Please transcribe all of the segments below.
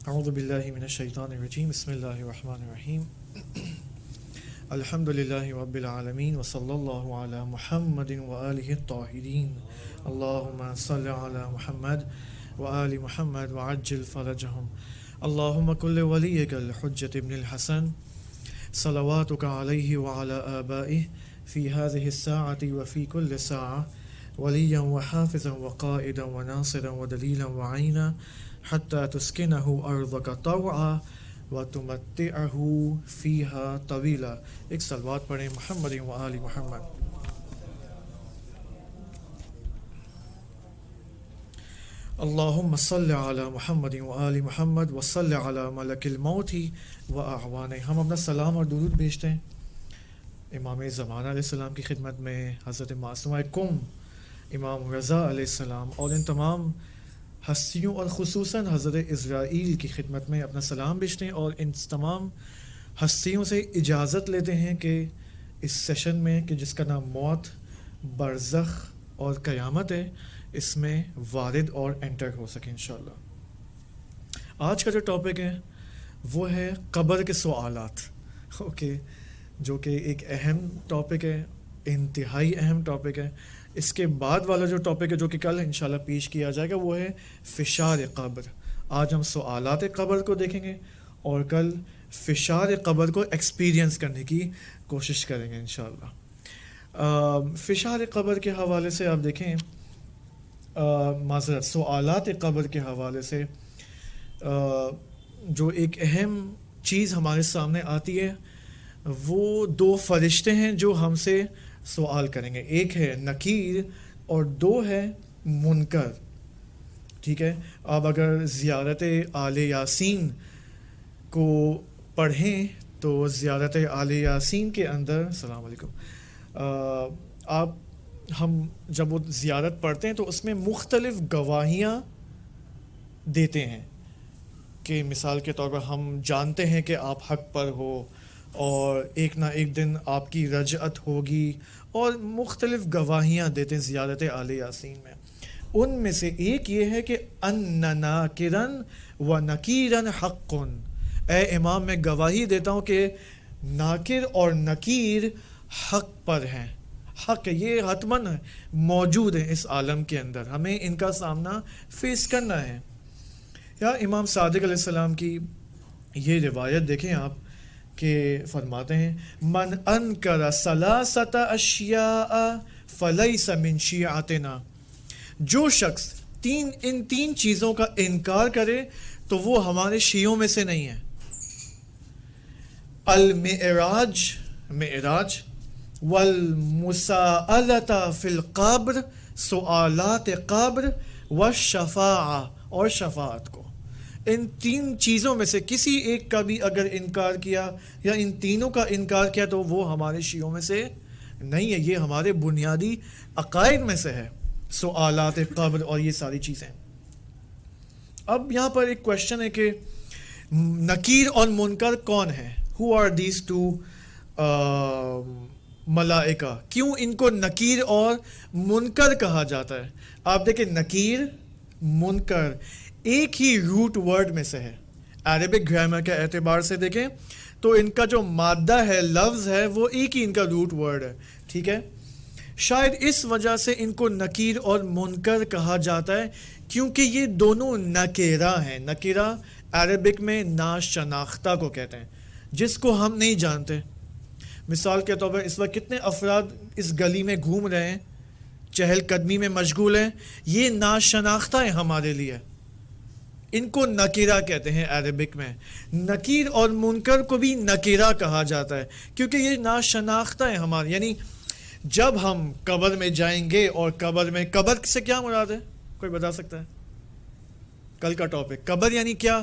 اعوذ باللہ من الشیطان الرجیم بسم اللہ الرحمن الرحیم الحمد للہ رب العالمین وصلی اللہ علی محمد وآلہ الطاہرین اللہم صل علی محمد وآل محمد وعجل فرجہم اللہم کل ولیک الحجۃ ابن الحسن صلواتک علیہ وعلی آبائہ فی هذه الساعة وفی کل ساعة ولیا وحافظا وقائدا وناصرا ودلیلا وعینا حتی تسکنہ ارضک طوعا وتمتعہ فیہا طویلا. ایک صلوات پڑھیں محمد و آل محمد. اللہم صل علی محمد و آل محمد وصل علی ملک الموت و اعوانہ. ہم اپنا سلام اور درود بھیجتے ہیں امام زمانہ علیہ السلام کی خدمت میں، حضرت معصومہ کم امام رضا علیہ السلام، اور ان تمام ہستیوں اور خصوصاً حضرت اسرائیل کی خدمت میں اپنا سلام بھیجتے ہیں، اور ان تمام ہستیوں سے اجازت لیتے ہیں کہ اس سیشن میں کہ جس کا نام موت، برزخ اور قیامت ہے، اس میں وارد اور انٹر ہو سکے انشاءاللہ. آج کا جو ٹاپک ہے وہ ہے قبر کے سوالات. اوکے، جو کہ ایک اہم ٹاپک ہے، انتہائی اہم ٹاپک ہے. اس کے بعد والا جو ٹاپک ہے جو کہ کل انشاءاللہ پیش کیا جائے گا وہ ہے فشار قبر. آج ہم سوالات قبر کو دیکھیں گے اور کل فشار قبر کو ایکسپیرینس کرنے کی کوشش کریں گے انشاءاللہ. فشار قبر کے حوالے سے آپ دیکھیں، معذرت، سوالات قبر کے حوالے سے جو ایک اہم چیز ہمارے سامنے آتی ہے وہ دو فرشتے ہیں جو ہم سے سوال کریں گے. ایک ہے نکیر اور دو ہے منکر. ٹھیک ہے، آپ اگر زیارت آل یاسین کو پڑھیں تو زیارت آل یاسین کے اندر، السلام علیکم، ہم جب وہ زیارت پڑھتے ہیں تو اس میں مختلف گواہیاں دیتے ہیں کہ مثال کے طور پر ہم جانتے ہیں کہ آپ حق پر ہو اور ایک نہ ایک دن آپ کی رجعت ہوگی، اور مختلف گواہیاں دیتے ہیں زیارت آل یاسین میں. ان میں سے ایک یہ ہے کہ ان ناکرن و نکیرن حق. اے امام، میں گواہی دیتا ہوں کہ ناکر اور نکیر حق پر ہیں. حق، یہ حتماً موجود ہیں اس عالم کے اندر، ہمیں ان کا سامنا فیس کرنا ہے. یا امام صادق علیہ السلام کی یہ روایت دیکھیں آپ کہ فرماتے ہیں من انکر ثلاثۃ اشیاء فلیس من شیعتنا. جو شخص ان تین چیزوں کا انکار کرے تو وہ ہمارے شیعوں میں سے نہیں ہے. معراج والمساءلۃ فی القبر، سوالات قبر، والشفاعہ، اور شفاعت کو. ان تین چیزوں میں سے کسی ایک کا بھی اگر انکار کیا یا ان تینوں کا انکار کیا تو وہ ہمارے شیعوں میں سے نہیں ہے. یہ ہمارے بنیادی عقائد میں سے ہے، سوالات قبر اور یہ ساری چیزیں. اب یہاں پر ایک کوشچن ہے کہ نکیر اور منکر کون ہیں؟ ہو آر دیز ٹو ملائکہ؟ کیوں ان کو نکیر اور منکر کہا جاتا ہے؟ آپ دیکھیں، نکیر، منکر ایک ہی روٹ ورڈ میں سے ہے. عربک گرامر کے اعتبار سے دیکھیں تو ان کا جو مادہ ہے، لفظ ہے، وہ ایک ہی ان کا روٹ ورڈ ہے. ٹھیک ہے، شاید اس وجہ سے ان کو نکیر اور منکر کہا جاتا ہے کیونکہ یہ دونوں نکیرہ ہیں. نکیرہ عربک میں ناشناختہ کو کہتے ہیں، جس کو ہم نہیں جانتے. مثال کے طور پر اس وقت کتنے افراد اس گلی میں گھوم رہے ہیں، چہل قدمی میں مشغول ہیں، یہ ناشناختہ ہیں ہمارے لیے. ان کو نکیرہ کہتے ہیں عربک میں. نکیر اور منکر کو بھی نکیرہ کہا جاتا ہے کیونکہ یہ ناشناختہ ہیں ہمارے. یعنی جب ہم قبر میں جائیں گے، اور قبر سے کیا مراد ہے؟ کوئی بتا سکتا ہے؟ کل کا ٹاپک قبر یعنی کیا؟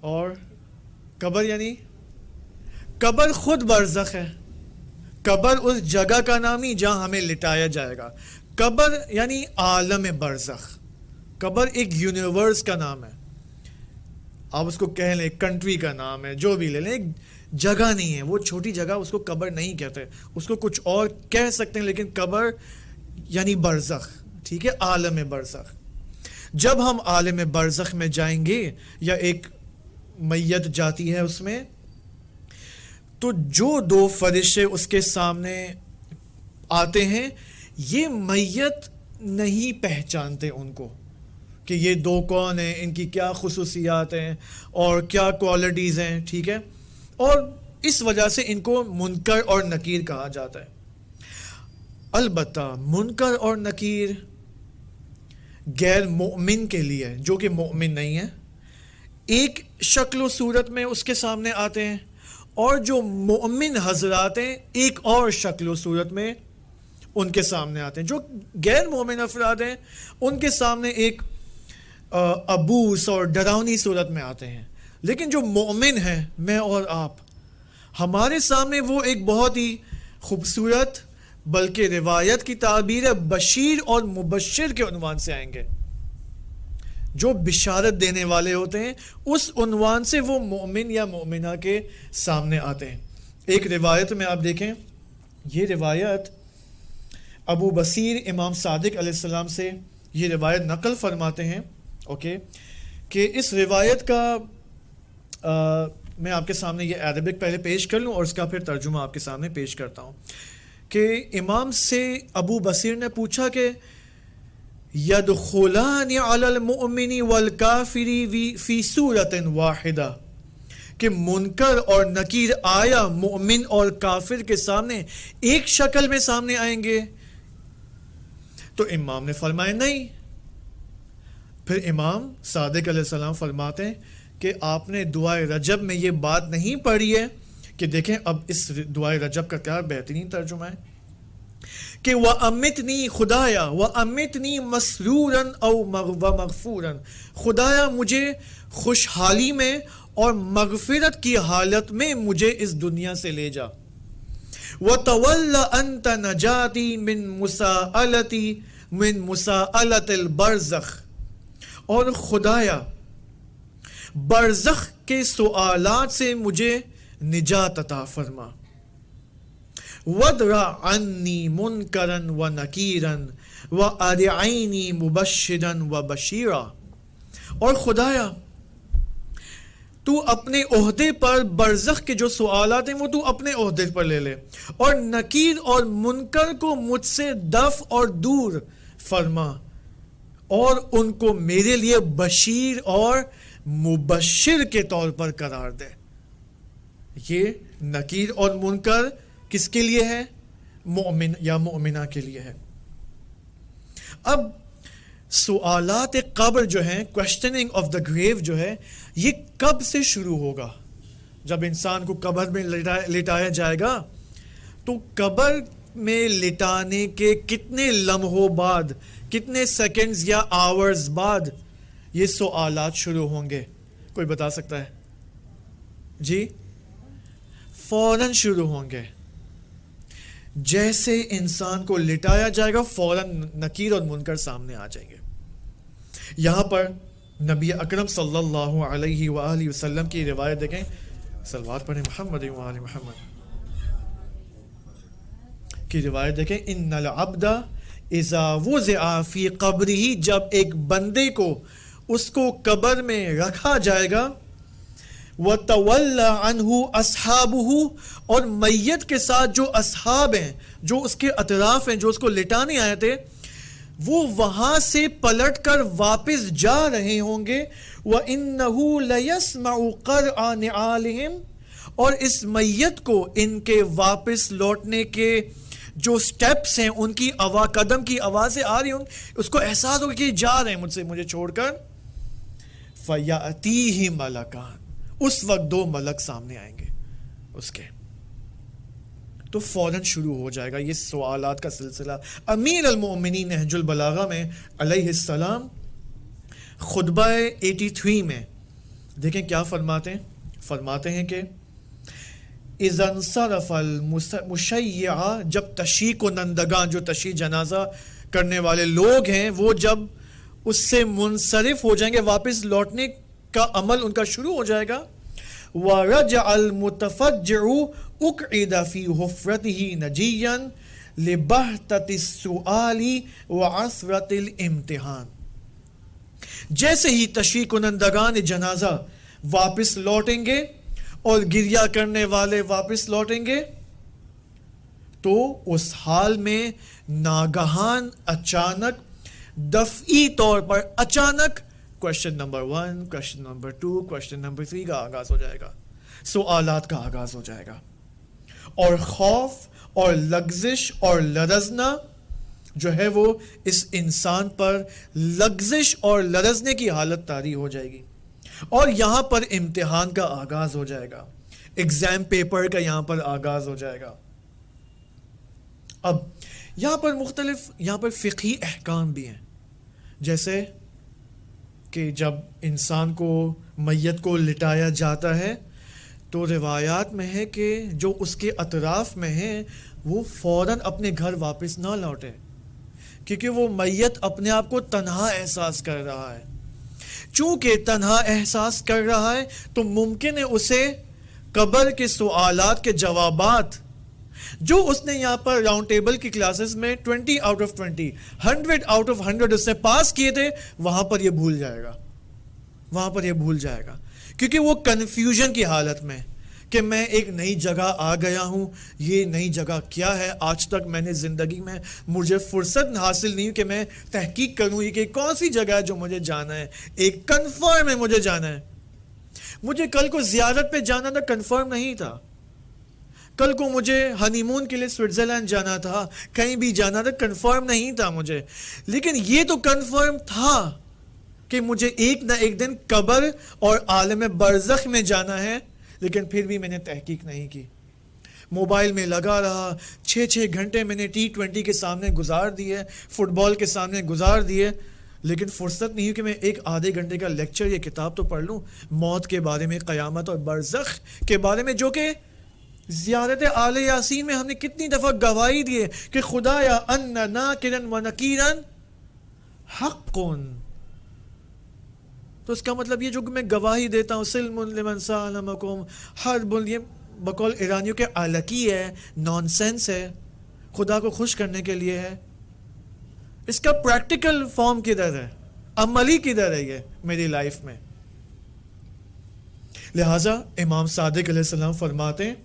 اور قبر یعنی قبر خود برزخ ہے. قبر اس جگہ کا نام ہی جہاں ہمیں لٹایا جائے گا. قبر یعنی عالم برزخ. قبر ایک یونیورس کا نام ہے، آپ اس کو کہہ لیں، ایک کنٹری کا نام ہے، جو بھی لے لیں. ایک جگہ نہیں ہے، وہ چھوٹی جگہ، اس کو قبر نہیں کہتے، اس کو کچھ اور کہہ سکتے ہیں، لیکن قبر یعنی برزخ. ٹھیک ہے، عالم برزخ. جب ہم عالم برزخ میں جائیں گے یا ایک میت جاتی ہے اس میں، تو جو دو فرشتے اس کے سامنے آتے ہیں یہ میت نہیں پہچانتے ان کو کہ یہ دو کون ہیں، ان کی کیا خصوصیات ہیں اور کیا کوالٹیز ہیں، ٹھیک ہے، اور اس وجہ سے ان کو منکر اور نکیر کہا جاتا ہے۔ البتہ منکر اور نکیر غیر مومن کے لیے، جو کہ مومن نہیں ہے، ایک شکل و صورت میں اس کے سامنے آتے ہیں، اور جو مومن حضرات ہیں ایک اور شکل و صورت میں ان کے سامنے آتے ہیں۔ جو غیر مومن افراد ہیں ان کے سامنے ایک ابوس اور ڈراؤنی صورت میں آتے ہیں، لیکن جو مومن ہیں، میں اور آپ، ہمارے سامنے وہ ایک بہت ہی خوبصورت، بلکہ روایت کی تعبیر ہے بشیر اور مبشر کے عنوان سے آئیں گے۔ جو بشارت دینے والے ہوتے ہیں اس عنوان سے وہ مومن یا مومنہ کے سامنے آتے ہیں۔ ایک روایت میں آپ دیکھیں، یہ روایت ابو بصیر امام صادق علیہ السلام سے یہ روایت نقل فرماتے ہیں، اوکے، کہ اس روایت کا میں آپ کے سامنے یہ عربک پہلے پیش کر لوں اور اس کا پھر ترجمہ آپ کے سامنے پیش کرتا ہوں کہ امام سے ابو بصیر نے پوچھا کہ یدخلان علی المؤمن والکافر فی صورت واحدہ، کہ منکر اور نکیر آیا مومن اور کافر کے سامنے ایک شکل میں سامنے آئیں گے؟ تو امام نے فرمایا نہیں۔ پھر امام صادق علیہ السلام فرماتے ہیں کہ آپ نے دعائے رجب میں یہ بات نہیں پڑھی ہے، کہ دیکھیں اب اس دعائے رجب کا کیا بہترین ترجمہ ہے کہ وَأَمِّتْنِي خدایا وَأَمِّتْنِي مَسْرُورًا أَوْ وَمَغْفُورًا، خدایا مجھے خوشحالی میں اور مغفرت کی حالت میں مجھے اس دنیا سے لے جا، وَتَوَلَّ أَنْتَ نَجَاتِي مِن مُسَاءَلَةِ الْبَرْزَخ، اور خدایا برزخ کے سوالات سے مجھے نجات عطا فرما، وَادْرَعْ عَنِّي مُنْكَرًا وَنَكِيرًا وَأَدْعِنِي مُبَشِّرًا وَبَشِيرًا، اور خدایا تو اپنے عہدے پر برزخ کے جو سوالات ہیں وہ تو اپنے عہدے پر لے لے، اور نکیر اور منکر کو مجھ سے دفع اور دور فرما، اور ان کو میرے لیے بشیر اور مبشر کے طور پر قرار دے۔ یہ نکیر اور منکر کس کے لیے ہے؟ مومن یا مومنہ کے لیے ہے۔ اب سوالات قبر جو ہیں، کوشچننگ آف دا گریو جو ہے، یہ کب سے شروع ہوگا؟ جب انسان کو قبر میں لٹایا جائے گا تو قبر میں لٹانے کے کتنے لمحوں بعد، کتنے سیکنڈز یا آورز بعد یہ سوالات شروع ہوں گے؟ کوئی بتا سکتا ہے؟ جی، فوراً شروع ہوں گے۔ جیسے انسان کو لٹایا جائے گا فوراً نکیر اور منکر سامنے آ جائیں گے۔ یہاں پر نبی اکرم صلی اللہ علیہ وآلہ وسلم کی روایت دیکھیں، صلوات پڑھیں محمد وآل محمد کی روایت دیکھیں، ان العبد اذا وضع فی قبرہ، جب ایک بندے کو اس کو قبر میں رکھا جائے گا، وَتَوَلَّ عَنْهُ أَصْحَابُهُ، اور میت کے ساتھ جو اصحاب ہیں، جو اس کے اطراف ہیں، جو اس کو لٹانے آئے تھے، وہ وہاں سے پلٹ کر واپس جا رہے ہوں گے، وَإِنَّهُ لَيَسْمَعُ قَرْعَ نِعَالِهِمْ، اور اس میت کو ان کے واپس لوٹنے کے جو سٹیپس ہیں، ان کی قدم کی آوازیں آ رہی ہوں، اس کو احساس ہوگا کہ جا رہے ہیں مجھے چھوڑ کر۔ فَيَأْتِيهِ مَلَكَانِ، اس وقت دو ملک سامنے آئیں گے اس کے، تو فوراً شروع ہو جائے گا یہ سوالات کا سلسلہ۔ امیر المؤمنین نہج البلاغہ میں علیہ السلام خطبہ 83 میں دیکھیں کیا فرماتے ہیں، فرماتے ہیں کہ اذا انصرف المشیع، جب تشییع کنندگان، جو تشییع جنازہ کرنے والے لوگ ہیں، وہ جب اس سے منصرف ہو جائیں گے، واپس لوٹنے کا عمل ان کا شروع ہو جائے گا، وَرَجَعَ الْمُتَفَجِّعُ اُقْعِدَ فِي حُفْرَتِهِ نَجِيًّا لِبَهْتَةِ السُّؤَالِ وَعَثْرَةِ الْإِمْتِحَانِ، جیسے ہی تشیع کنندگان جنازہ واپس لوٹیں گے اور گریہ کرنے والے واپس لوٹیں گے تو اس حال میں ناگہان اچانک دفعی طور پر اچانک question number 1 question number 2 question number 3 کا آغاز ہو جائے گا, سوالات کا آغاز ہو جائے گا, اور خوف اور لغزش اور لرزنا جو ہے وہ اس انسان پر لغزش اور لرزنے کی حالت طاری ہو جائے گی, اور یہاں پر امتحان کا آغاز ہو جائے گا, ایگزام پیپر کا یہاں پر آغاز ہو جائے گا. اب یہاں پر مختلف فقہی احکام بھی ہیں, جیسے کہ جب انسان کو میت کو لٹایا جاتا ہے تو روایات میں ہے کہ جو اس کے اطراف میں ہیں وہ فوراً اپنے گھر واپس نہ لوٹے, کیونکہ وہ میت اپنے آپ کو تنہا احساس کر رہا ہے. چونکہ تنہا احساس کر رہا ہے تو ممکن ہے اسے قبر کے سوالات کے جوابات جو اس نے یہاں پر راؤنڈ ٹیبل کی کلاسز میں 20 آؤٹ آف 20 100 آؤٹ آف 100 اس نے پاس کیے تھے, وہاں پر یہ بھول جائے گا, کیونکہ وہ کنفیوژن کی حالت میں کہ میں ایک نئی جگہ آ گیا ہوں, یہ نئی جگہ کیا ہے, آج تک میں نے زندگی میں مجھے فرصت حاصل نہیں کہ میں تحقیق کروں یہ کہ کون سی جگہ ہے جو مجھے جانا ہے, ایک کنفرم ہے مجھے جانا ہے. مجھے کل کو زیارت پہ جانا تھا, کنفرم نہیں تھا. کل کو مجھے ہنی مون کے لیے سوئٹزرلینڈ جانا تھا, کہیں بھی جانا تھا, کنفرم نہیں تھا مجھے. لیکن یہ تو کنفرم تھا کہ مجھے ایک نہ ایک دن قبر اور عالم برزخ میں جانا ہے, لیکن پھر بھی میں نے تحقیق نہیں کی. موبائل میں لگا رہا, 6 گھنٹے میں نے T20 کے سامنے گزار دیے, فٹ بال کے سامنے گزار دیے, لیکن فرصت نہیں ہوئی کہ میں ایک آدھے گھنٹے کا لیکچر یا کتاب تو پڑھ لوں موت کے بارے میں, قیامت اور برزخ کے بارے میں, جو کہ زیارت آل یاسین میں ہم نے کتنی دفعہ گواہی دی ہے کہ خدایا ان ناکرن و نکیرن حقن. تو اس کا مطلب یہ جو میں گواہی دیتا ہوں سلم لمن سالمکم حرب, یہ بقول ایرانیوں کے علکی ہے, نان سینس ہے, خدا کو خوش کرنے کے لیے ہے. اس کا پریکٹیکل فارم کدھر ہے, عملی کدھر ہے یہ میری لائف میں. لہٰذا امام صادق علیہ السلام فرماتے ہیں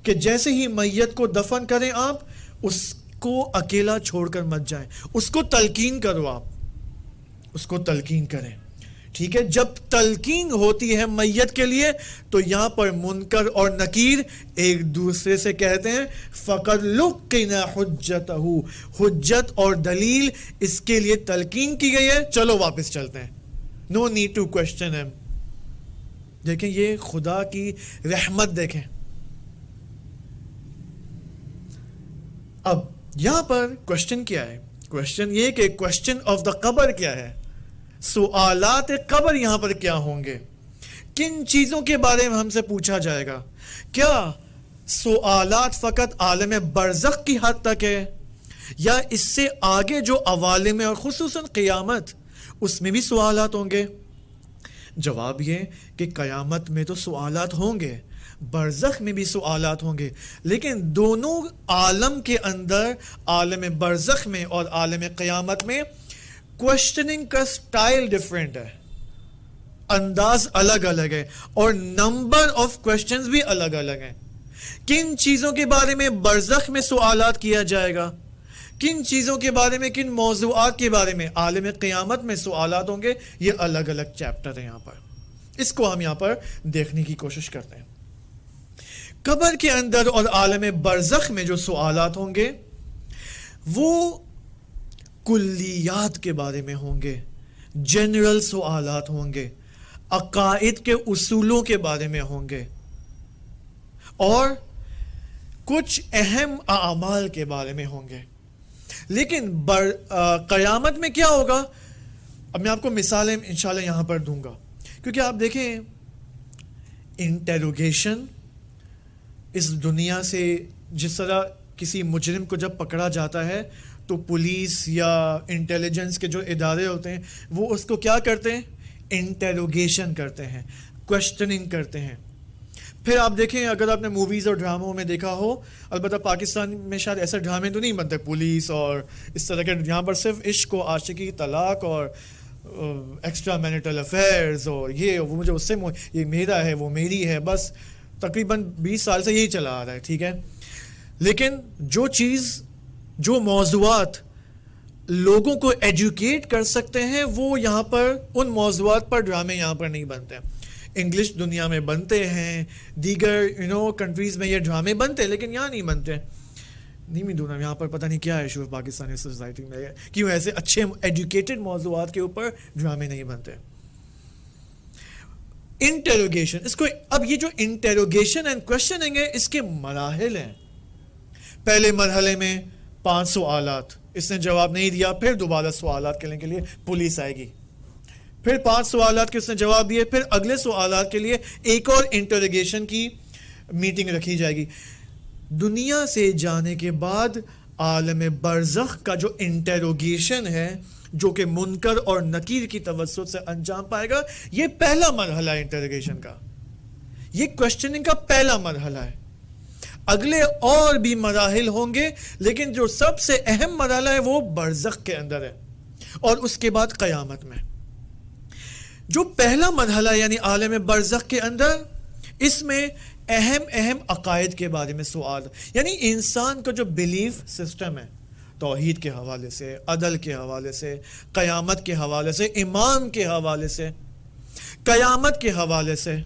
کہ جیسے ہی میت کو دفن کریں آپ, اس کو اکیلا چھوڑ کر مت جائیں, اس کو تلقین کرو, آپ اس کو تلقین کریں. ٹھیک ہے, جب تلقین ہوتی ہے میت کے لیے تو یہاں پر منکر اور نکیر ایک دوسرے سے کہتے ہیں فقد لقنا حجتہ, حجت اور دلیل اس کے لیے تلقین کی گئی ہے, چلو واپس چلتے ہیں, نو نیڈ ٹو کوشچن ہم. دیکھیں یہ خدا کی رحمت دیکھیں. اب یہاں پر کوشچن کیا ہے, کوشچن یہ کہ کوشچن آف دا قبر کیا ہے, سوالات قبر یہاں پر کیا ہوں گے, کن چیزوں کے بارے میں ہم سے پوچھا جائے گا. کیا سوالات فقط عالم برزخ کی حد تک ہے, یا اس سے آگے جو عوالم اور خصوصاً قیامت اس میں بھی سوالات ہوں گے؟ جواب یہ کہ قیامت میں تو سوالات ہوں گے, برزخ میں بھی سوالات ہوں گے, لیکن دونوں عالم کے اندر, عالم برزخ میں اور عالم قیامت میں کوشچننگ کا سٹائل ڈیفرنٹ ہے, انداز الگ الگ ہے, اور نمبر آف کوشچنز بھی الگ الگ ہیں. کن چیزوں کے بارے میں برزخ میں سوالات کیا جائے گا, کن چیزوں کے بارے میں, کن موضوعات کے بارے میں عالم قیامت میں سوالات ہوں گے, یہ الگ الگ چیپٹر ہیں. یہاں پر اس کو ہم یہاں پر دیکھنے کی کوشش کرتے ہیں. قبر کے اندر اور عالم برزخ میں جو سوالات ہوں گے وہ کلیات کے بارے میں ہوں گے, جنرل سوالات ہوں گے, عقائد کے اصولوں کے بارے میں ہوں گے, اور کچھ اہم اعمال کے بارے میں ہوں گے. لیکن قیامت میں کیا ہوگا, اب میں آپ کو مثالیں انشاءاللہ یہاں پر دوں گا, کیونکہ آپ دیکھیں انٹیروگیشن اس دنیا سے, جس طرح کسی مجرم کو جب پکڑا جاتا ہے تو پولیس یا انٹیلیجنس کے جو ادارے ہوتے ہیں وہ اس کو کیا کرتے ہیں, انٹیروگیشن کرتے ہیں, کوشچننگ کرتے ہیں. پھر آپ دیکھیں, اگر آپ نے موویز اور ڈراموں میں دیکھا ہو, البتہ پاکستان میں شاید ایسے ڈرامے تو نہیں بنتے پولیس اور اس طرح کے, یہاں پر صرف عشق و عاشقی, طلاق اور ایکسٹرا میریٹل افیئرز اور یہ وہ مجھے اس سے یہ میرا ہے وہ میری ہے، بس تقریباً 20 سال سے یہی چلا آ رہا ہے، ٹھیک ہے. لیکن جو موضوعات لوگوں کو ایجوکیٹ کر سکتے ہیں وہ یہاں پر ان موضوعات پر ڈرامے یہاں پر نہیں بنتے. انگلش دنیا میں بنتے ہیں، دیگر کنٹریز میں یہ ڈرامے بنتے ہیں، لیکن یہاں نہیں بنتے. نہیں دونوں یہاں پر پتہ نہیں کیا ایشو ہے پاکستانی سوسائٹی میں، کیوں ایسے اچھے ایجوکیٹڈ موضوعات کے اوپر ڈرامے نہیں بنتے. انٹروگیشن، اس کو اب یہ جو انٹروگیشن اینڈ کوشچننگ ہے اس کے مراحل ہیں. پہلے مرحلے میں 5 سوالات، اس نے جواب نہیں دیا، پھر دوبارہ سوالات کرنے کے لیے پولیس آئے گی، پھر 5 سوالات کے اس نے جواب دیے، پھر اگلے سوالات کے لیے ایک اور انٹروگیشن کی میٹنگ رکھی جائے گی. دنیا سے جانے کے بعد عالم برزخ کا جو انٹروگیشن ہے، جو کہ منکر اور نکیر کی توسط سے انجام پائے گا، یہ پہلا مرحلہ ہے انٹروگیشن کا، یہ کوشچننگ کا پہلا مرحلہ ہے. اگلے اور بھی مراحل ہوں گے، لیکن جو سب سے اہم مرحلہ ہے وہ برزخ کے اندر ہے، اور اس کے بعد قیامت میں. جو پہلا مرحلہ یعنی عالم برزخ کے اندر، اس میں اہم عقائد کے بارے میں سوال، یعنی انسان کا جو بلیف سسٹم ہے، توحید کے حوالے سے، عدل کے حوالے سے، قیامت کے حوالے سے، ایمان کے حوالے سے، قیامت کے حوالے سے،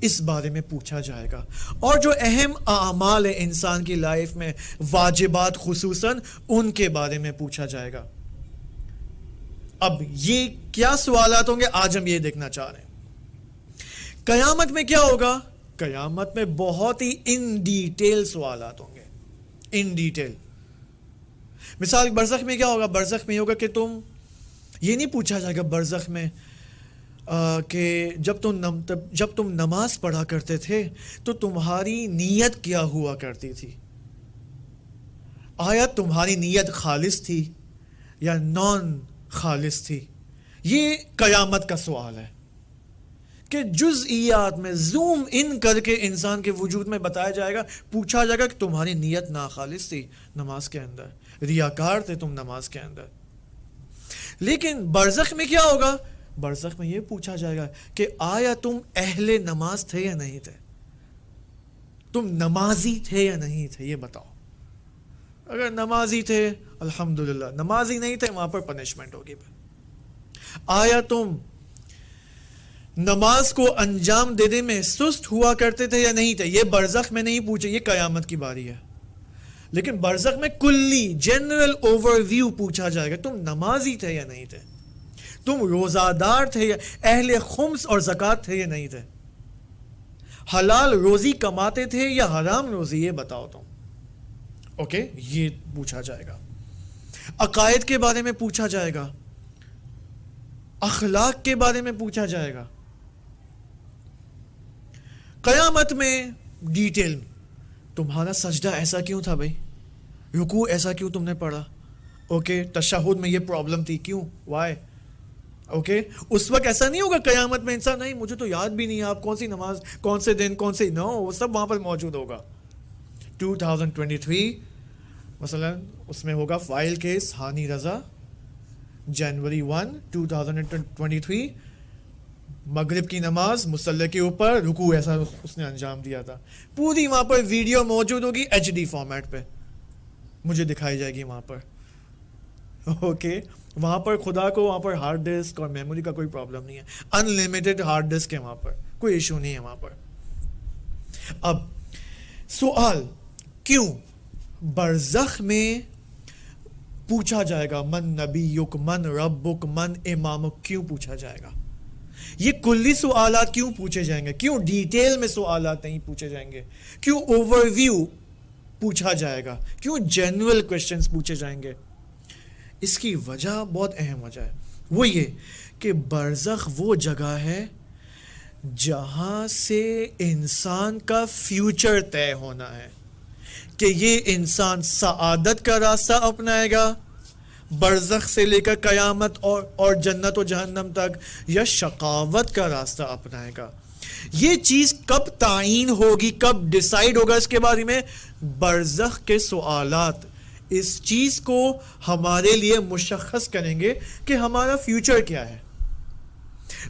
اس بارے میں پوچھا جائے گا. اور جو اہم اعمال ہیں انسان کی لائف میں، واجبات خصوصاً، ان کے بارے میں پوچھا جائے گا. اب یہ کیا سوالات ہوں گے آج ہم یہ دیکھنا چاہ رہے ہیں. قیامت میں کیا ہوگا؟ قیامت میں بہت ہی ان ڈیٹیل سوالات ہوں گے، ان ڈیٹیل. مثال برزخ میں کیا ہوگا؟ برزخ میں ہوگا کہ یہ نہیں پوچھا جائے گا برزخ میں کہ جب تم نماز پڑھا کرتے تھے تو تمہاری نیت کیا ہوا کرتی تھی، آیا تمہاری نیت خالص تھی یا نان خالص تھی. یہ قیامت کا سوال ہے کہ جزئیات میں زوم ان کر کے انسان کے وجود میں بتایا جائے گا، پوچھا جائے گا کہ تمہاری نیت ناخالص تھی نماز کے اندر، ریاکار تھے تم نماز کے اندر. لیکن برزخ میں کیا ہوگا؟ برزخ میں یہ پوچھا جائے گا کہ آیا تم اہل نماز تھے یا نہیں تھے، تم نمازی تھے یا نہیں تھے، یہ بتاؤ. اگر نمازی تھے الحمدللہ، نمازی نہیں تھے وہاں پر پنشمنٹ ہوگی. آیا تم نماز کو انجام دینے میں سست ہوا کرتے تھے یا نہیں تھے، یہ برزخ میں نہیں پوچھے، یہ قیامت کی باری ہے. لیکن برزخ میں کلی جنرل اوور ویو پوچھا جائے گا، تم نمازی تھے یا نہیں تھے، تم روزہ دار تھے یا اہل خمس اور زکوٰۃ تھے یا نہیں تھے، حلال روزی کماتے تھے یا حرام روزی، یہ بتاؤ تم. اوکے، یہ پوچھا جائے گا. عقائد کے بارے میں پوچھا جائے گا، اخلاق کے بارے میں پوچھا جائے گا. قیامت میں ڈیٹیل، تمہارا سجدہ ایسا کیوں تھا بھائی، رکوع ایسا کیوں تم نے پڑھا، اوکے، تشہد میں یہ پرابلم تھی، کیوں، وائی، اوکے. اس وقت ایسا نہیں ہوگا قیامت میں انسان، نہیں مجھے تو یاد بھی نہیں ہے آپ کون سی نماز، کون سے دن، کون سے، نو، وہ سب وہاں پر موجود ہوگا. 2023 مثلا اس میں ہوگا فائل کیس ہانی رضا، جنوری 1 2023، مغرب کی نماز مصلی کے اوپر رکوع ایسا اس نے انجام دیا تھا. پوری وہاں پر ویڈیو موجود ہوگی HD فارمیٹ پہ، مجھے دکھائی جائے گی وہاں پر. اوکے، وہاں پر خدا کو وہاں پر ہارڈ ڈسک اور میموری کا کوئی پرابلم نہیں ہے، ان لمیٹڈ ہارڈ ڈسک ہے وہاں پر، کوئی ایشو نہیں ہے وہاں پر. اب سوال، کیوں برزخ میں پوچھا جائے گا من نبیک، من ربک، من امامک، کیوں پوچھا جائے گا؟ یہ کلی سوالات کیوں پوچھے جائیں گے؟ کیوں ڈیٹیل میں سوالات نہیں پوچھے جائیں گے؟ کیوں اوور ویو پوچھا جائے گا؟ کیوں جنرل کویسچنز پوچھے جائیں گے؟ اس کی وجہ بہت اہم وجہ ہے، وہ یہ کہ برزخ وہ جگہ ہے جہاں سے انسان کا فیوچر طے ہونا ہے کہ یہ انسان سعادت کا راستہ اپنائے گا برزخ سے لے کر قیامت اور جنت و جہنم تک، یا شقاوت کا راستہ اپنائے گا. یہ چیز کب تعین ہوگی، کب ڈیسائیڈ ہوگا، اس کے بارے میں برزخ کے سوالات اس چیز کو ہمارے لیے مشخص کریں گے کہ ہمارا فیوچر کیا ہے،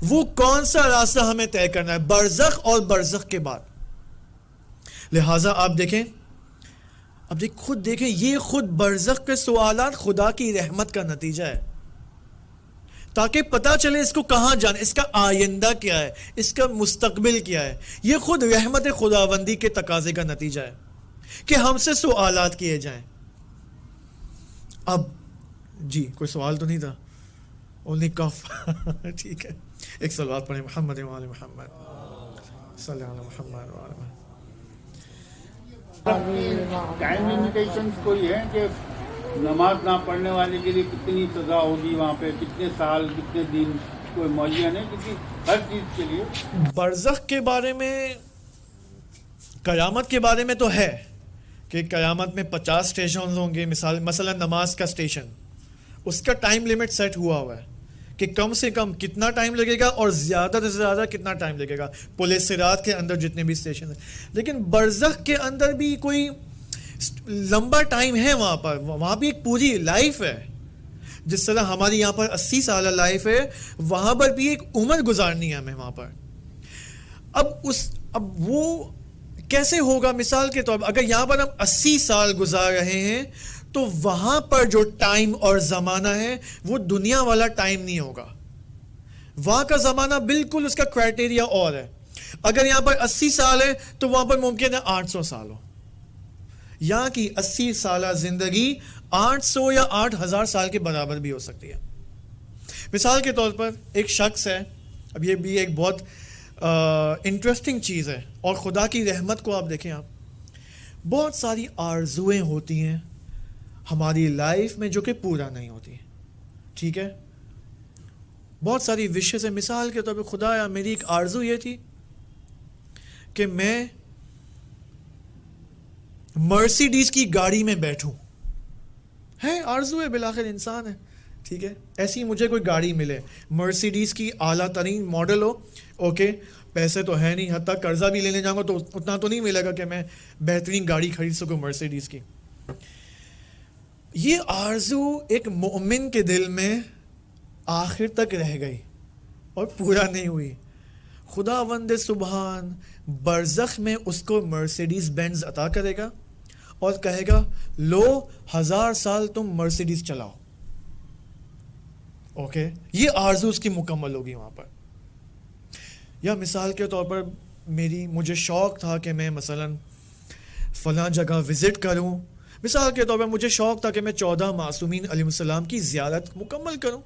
وہ کون سا راستہ ہمیں طے کرنا ہے برزخ اور برزخ کے بعد. لہٰذا آپ دیکھیں، خود دیکھیں، یہ خود برزخ کے سوالات خدا کی رحمت کا نتیجہ ہے، تاکہ پتا چلے اس کو کہاں جانا، اس کا آئندہ کیا ہے، اس کا مستقبل کیا ہے. یہ خود رحمت خداوندی کے تقاضے کا نتیجہ ہے کہ ہم سے سوالات کیے جائیں. اب جی کوئی سوال تو نہیں تھا، اونلی کف. ٹھیک ہے، ایک صلوات پڑھیں، محمد و آل محمد، صلی اللہ علیہ محمد و آل محمد. ٹائم لمیٹیشنز کوئی ہے کہ نماز نہ پڑھنے والے کے لیے کتنی سزا ہوگی وہاں پہ، کتنے سال، کتنے دن، کوئی معین ہے؟ کیونکہ ہر چیز کے لیے برزخ کے بارے میں، قیامت کے بارے میں تو ہے کہ قیامت میں 50 اسٹیشنز ہوں گے. مثلا نماز کا اسٹیشن، اس کا ٹائم لمٹ سیٹ ہوا ہے کہ کم سے کم کتنا ٹائم لگے گا اور زیادہ سے زیادہ کتنا ٹائم لگے گا پل صراط کے اندر جتنے بھی اسٹیشن ہیں. لیکن برزخ کے اندر بھی کوئی لمبا ٹائم ہے، وہاں بھی ایک پوری لائف ہے. جس طرح ہماری یہاں پر 80 سالہ لائف ہے، وہاں پر بھی ایک عمر گزارنی ہے ہمیں وہاں پر. اب وہ کیسے ہوگا؟ مثال کے طور پر اگر یہاں پر ہم 80 سال گزار رہے ہیں تو وہاں پر جو ٹائم اور زمانہ ہے وہ دنیا والا ٹائم نہیں ہوگا. وہاں کا زمانہ بالکل اس کا کرائٹیریا اور ہے. اگر یہاں پر 80 سال ہے تو وہاں پر ممکن ہے 800 سال ہو. یہاں کی 80 سالہ زندگی 800 یا 8000 سال کے برابر بھی ہو سکتی ہے. مثال کے طور پر ایک شخص ہے، اب یہ بھی ایک بہت انٹرسٹنگ چیز ہے، اور خدا کی رحمت کو آپ دیکھیں، آپ بہت ساری آرزویں ہوتی ہیں ہماری لائف میں جو کہ پورا نہیں ہوتی. ٹھیک ہے، بہت ساری وشز ہیں. مثال کے طور پہ خدایا میری ایک آرزو یہ تھی کہ میں مرسیڈیز کی گاڑی میں بیٹھوں. ہے آرزو ہے، بالآخر انسان ہے. ٹھیک ہے، ایسی مجھے کوئی گاڑی ملے، مرسیڈیز کی اعلیٰ ترین ماڈل ہو. اوکے، پیسے تو ہے نہیں، حتیٰ قرضہ بھی لینے جاؤں گا تو اتنا تو نہیں ملے گا کہ میں بہترین گاڑی خرید سکوں مرسیڈیز کی. یہ آرزو ایک مومن کے دل میں آخر تک رہ گئی اور پورا نہیں ہوئی. خداوند سبحان برزخ میں اس کو مرسیڈیز بینز عطا کرے گا اور کہے گا لو 1000 سال تم مرسیڈیز چلاؤ. اوکے، یہ آرزو اس کی مکمل ہوگی وہاں پر. یا مثال کے طور پر مجھے شوق تھا کہ میں مثلا فلاں جگہ وزٹ کروں. مثال کے طور پر مجھے شوق تھا کہ میں 14 معصومین علیہ السلام کی زیارت مکمل کروں.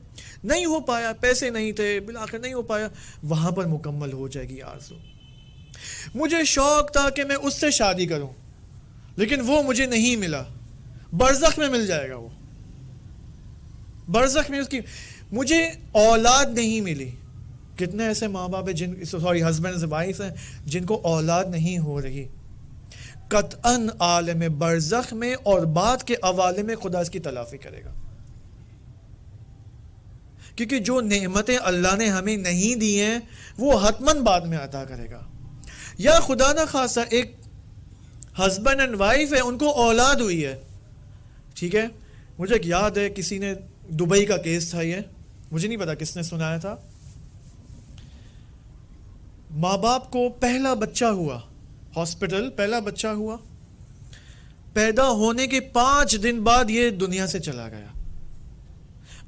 نہیں ہو پایا، پیسے نہیں تھے، بالآخر نہیں ہو پایا. وہاں پر مکمل ہو جائے گی آرزو. مجھے شوق تھا کہ میں اس سے شادی کروں، لیکن وہ مجھے نہیں ملا. برزخ میں مل جائے گا. وہ برزخ میں اس کی مجھے اولاد نہیں ملی. کتنے ایسے ماں باپ ہیں ہسبینڈ وائف ہیں جن کو اولاد نہیں ہو رہی. قطعاً عالم برزخ میں اور بعد کے حوالے میں خدا اس کی تلافی کرے گا، کیونکہ جو نعمتیں اللہ نے ہمیں نہیں دی ہیں وہ حتماً بعد میں عطا کرے گا. یا خدا نہ خاصہ ایک ہسبینڈ اینڈ وائف ہے، ان کو اولاد ہوئی ہے. ٹھیک ہے، مجھے ایک یاد ہے کسی نے دبئی کا کیس تھا، یہ مجھے نہیں پتا کس نے سنایا تھا. ماں باپ کو پہلا بچہ ہوا، ہاسپٹل پہلا بچہ ہوا، پیدا ہونے کے 5 دن بعد یہ دنیا سے چلا گیا.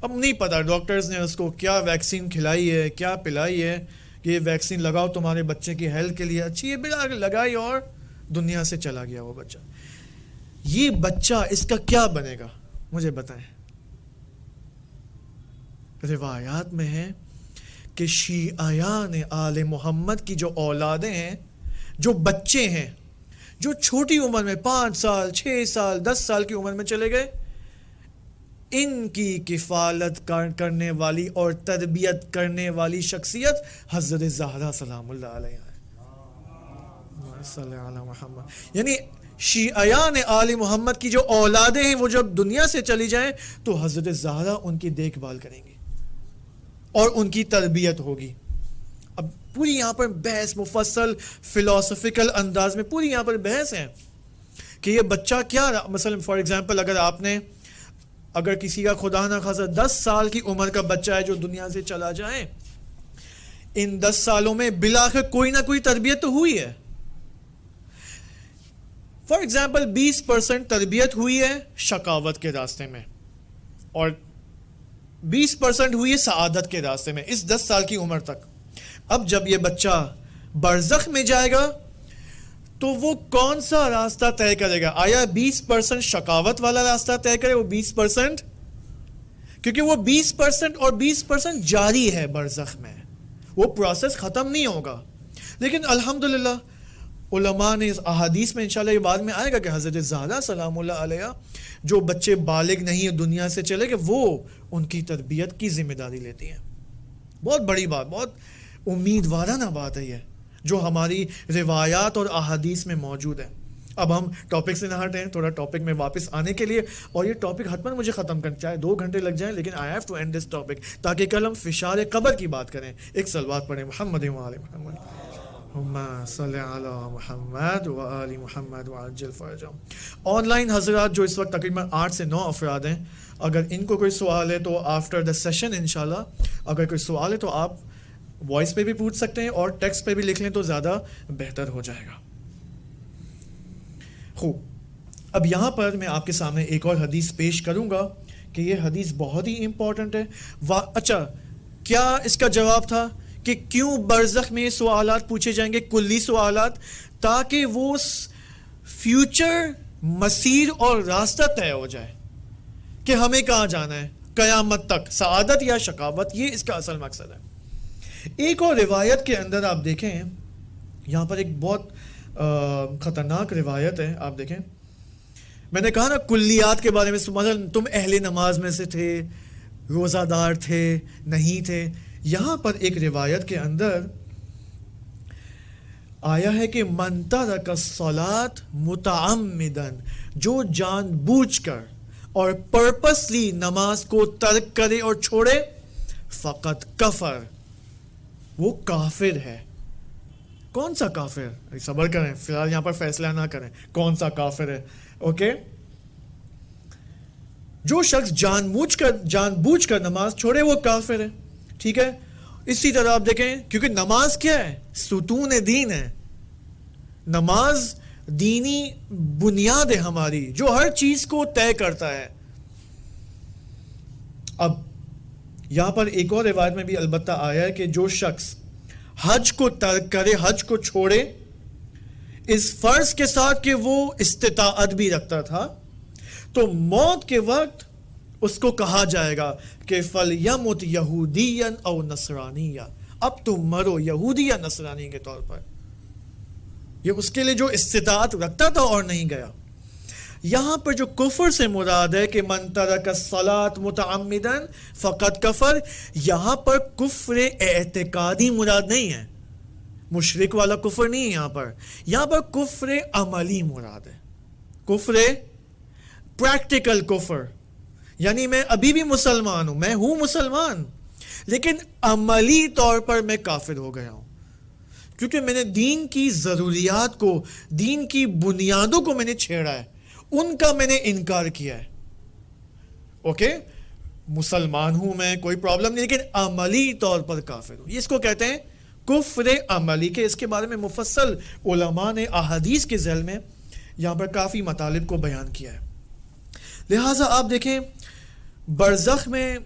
اب نہیں پتا ڈاکٹرز نے اس کو کیا ویکسین کھلائی ہے، کیا پلائی ہے کہ یہ ویکسین لگاؤ تمہارے بچے کی ہیلتھ کے لیے اچھی ہے، بلا لگائی اور دنیا سے چلا گیا وہ بچہ. یہ بچہ اس کا کیا بنے گا مجھے بتائیں. روایات میں ہے کہ شیعیان آل محمد کی جو اولادیں ہیں، جو بچے ہیں، جو چھوٹی عمر میں 5 سال 6 سال 10 سال کی عمر میں چلے گئے، ان کی کفالت کرنے والی اور تربیت کرنے والی شخصیت حضرت زہرا سلام اللہ علیہ صلی اللہ محمد. یعنی شیعیان آل محمد کی جو اولادیں ہیں وہ جب دنیا سے چلی جائیں تو حضرت زہرا ان کی دیکھ بھال کریں گی اور ان کی تربیت ہوگی. اب پوری یہاں پر بحث مفصل فلسفیکل انداز میں پوری یہاں پر بحث ہے کہ یہ بچہ کیا, مثلا فار ایگزامپل اگر کسی کا خدا نہ خاصا 10 سال کی عمر کا بچہ ہے جو دنیا سے چلا جائے, ان 10 سالوں میں بالآخر کوئی نہ کوئی تربیت تو ہوئی ہے. فار ایگزامپل 20% تربیت ہوئی ہے شقاوت کے راستے میں, اور 20% ہوئی ہے سعادت کے راستے میں اس 10 سال کی عمر تک. اب جب یہ بچہ برزخ میں جائے گا تو وہ کون سا راستہ طے کرے گا؟ آیا 20% شقاوت والا راستہ طے کرے وہ 20%؟ کیونکہ وہ 20% اور 20% جاری ہے برزخ میں, وہ پروسیس ختم نہیں ہوگا. لیکن الحمدللہ علماء نے اس احادیث میں انشاءاللہ یہ بعد میں آئے گا کہ حضرت زہرا سلام اللہ علیہ جو بچے بالغ نہیں ہیں دنیا سے چلے گئے, وہ ان کی تربیت کی ذمہ داری لیتی ہیں. بہت بڑی بات, بہت امیدوارانہ بات ہے یہ جو ہماری روایات اور احادیث میں موجود ہے. اب ہم ٹاپک سے نہ ہٹیں, تھوڑا ٹاپک میں واپس آنے کے لیے, اور یہ ٹاپک حتماً مجھے ختم کرنا چاہے 2 گھنٹے لگ جائیں, لیکن I have to end this topic تاکہ کل ہم فشار قبر کی بات کریں. ایک صلوات پڑھیں محمد و آل محمد, اللہم صلی علی محمد و آل محمد وعجل فرجہم. آن لائن حضرات جو اس وقت تقریباً 8 سے 9 افراد ہیں, اگر ان کو کوئی سوال ہے تو آفٹر دا سیشن انشاءاللہ اگر کوئی سوال ہے تو آپ وائس پہ بھی پوچھ سکتے ہیں اور ٹیکسٹ پہ بھی لکھ لیں تو زیادہ بہتر ہو جائے گا. خوب, اب یہاں پر میں آپ کے سامنے ایک اور حدیث پیش کروں گا کہ یہ حدیث بہت ہی امپورٹنٹ ہے. اچھا, کیا اس کا جواب تھا کہ کیوں برزخ میں سوالات پوچھے جائیں گے, کلی سوالات, تاکہ وہ فیوچر مسیر اور راستہ طے ہو جائے کہ ہمیں کہاں جانا ہے قیامت تک, سعادت یا شقاوت, یہ اس کا اصل مقصد ہے. ایک اور روایت کے اندر آپ دیکھیں, یہاں پر ایک بہت خطرناک روایت ہے. آپ دیکھیں, میں نے کہا نا کلیات کے بارے میں, مثلا تم اہل نماز میں سے تھے, روزہ دار تھے, نہیں تھے. یہاں پر ایک روایت کے اندر آیا ہے کہ من ترک الصلاۃ متعمدا, جو جان بوجھ کر اور پرپسلی نماز کو ترک کرے اور چھوڑے, فقط کفر, وہ کافر ہے. کون سا کافر؟ صبر کریں, فی الحال یہاں پر فیصلہ نہ کریں کون سا کافر ہے. اوکے, جو شخص جان بوجھ کر نماز چھوڑے وہ کافر ہے. ٹھیک ہے, اسی طرح آپ دیکھیں, کیونکہ نماز کیا ہے؟ ستون دین ہے. نماز دینی بنیاد ہے ہماری جو ہر چیز کو طے کرتا ہے. اب یہاں پر ایک اور روایت میں بھی البتہ آیا ہے کہ جو شخص حج کو ترک کرے, حج کو چھوڑے, اس فرض کے ساتھ کہ وہ استطاعت بھی رکھتا تھا, تو موت کے وقت اس کو کہا جائے گا کہ فَلْيَمُتْ يَهُودِيًّا أَوْ نَصْرَانِيًّا, اب تم مرو یہودی یا نصرانی کے طور پر. یہ اس کے لیے جو استطاعت رکھتا تھا اور نہیں گیا. یہاں پر جو کفر سے مراد ہے کہ من ترک الصلاۃ متعمدا فقط کفر, یہاں پر کفر اعتقادی مراد نہیں ہے, مشرک والا کفر نہیں ہے. یہاں پر کفر عملی مراد ہے, کفر پریکٹیکل کفر, یعنی میں ابھی بھی مسلمان ہوں, میں ہوں مسلمان, لیکن عملی طور پر میں کافر ہو گیا ہوں, کیونکہ میں نے دین کی ضروریات کو, دین کی بنیادوں کو میں نے چھیڑا ہے, ان کا میں نے انکار کیا ہے. اوکے, مسلمان ہوں میں, کوئی پرابلم نہیں, لیکن عملی طور پر کافر ہوں. اس کو کہتے ہیں کفر عملی, کے اس کے بارے میں مفصل علماء نے احادیث کے ذیل میں یہاں پر کافی مطالب کو بیان کیا ہے. لہٰذا آپ دیکھیں برزخ میں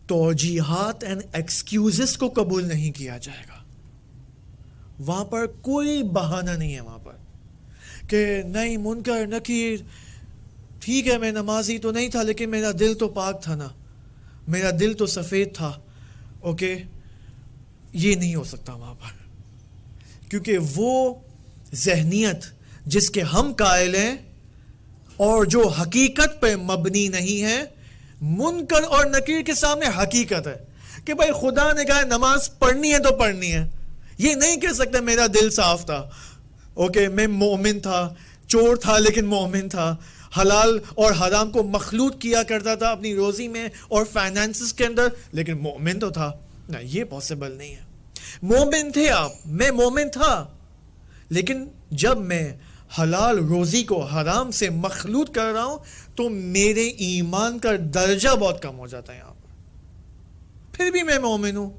توجیحات اینڈ ایکسکیوزز کو قبول نہیں کیا جائے گا. وہاں پر کوئی بہانہ نہیں ہے وہاں پر کہ نہیں منکر نکیر, ٹھیک ہے میں نمازی تو نہیں تھا لیکن میرا دل تو پاک تھا نا, میرا دل تو سفید تھا. اوکے, یہ نہیں ہو سکتا وہاں پر, کیونکہ وہ ذہنیت جس کے ہم قائل ہیں اور جو حقیقت پہ مبنی نہیں ہے, منکر اور نکیر کے سامنے حقیقت ہے کہ بھائی خدا نے کہا نماز پڑھنی ہے تو پڑھنی ہے. یہ نہیں کہہ سکتے میرا دل صاف تھا, اوکے میں مومن تھا, چور تھا لیکن مومن تھا, حلال اور حرام کو مخلوط کیا کرتا تھا اپنی روزی میں اور فائنانسز کے اندر, لیکن مومن تو تھا. نہیں, یہ پاسبل نہیں ہے. مومن تھے آپ, میں مومن تھا, لیکن جب میں حلال روزی کو حرام سے مخلوط کر رہا ہوں تو میرے ایمان کا درجہ بہت کم ہو جاتا ہے یہاں پر. پھر بھی میں مومن ہوں,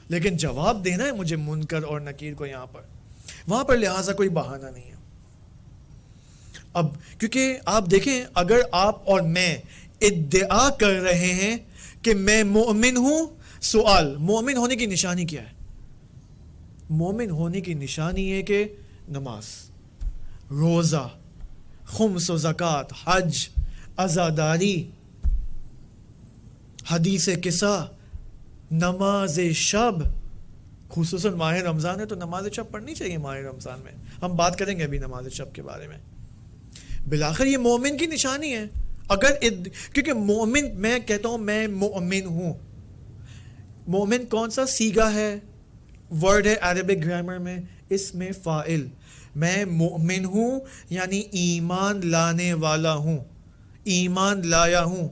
لیکن جواب دینا ہے مجھے منکر اور نکیر کو یہاں پر. وہاں پر لہٰذا کوئی بہانہ نہیں ہے. اب کیونکہ آپ دیکھیں, اگر آپ اور میں ادعا کر رہے ہیں کہ میں مومن ہوں, سوال مومن ہونے کی نشانی کیا ہے؟ مومن ہونے کی نشانی ہے کہ نماز, روزہ, خمس و زکوٰۃ, حج, عزاداری, حدیث قصہ, نماز شب. خصوصاً ماہ رمضان ہے تو نماز شب پڑھنی چاہیے ماہ رمضان میں. ہم بات کریں گے ابھی نماز شب کے بارے میں. بالآخر یہ مومن کی نشانی ہے. کیونکہ مومن, میں کہتا ہوں میں مومن ہوں. مومن کون سا سیگا ہے, ورڈ ہے عربک گرامر میں, اس میں فاعل. میں مومن ہوں یعنی ایمان لانے والا ہوں, ایمان لایا ہوں,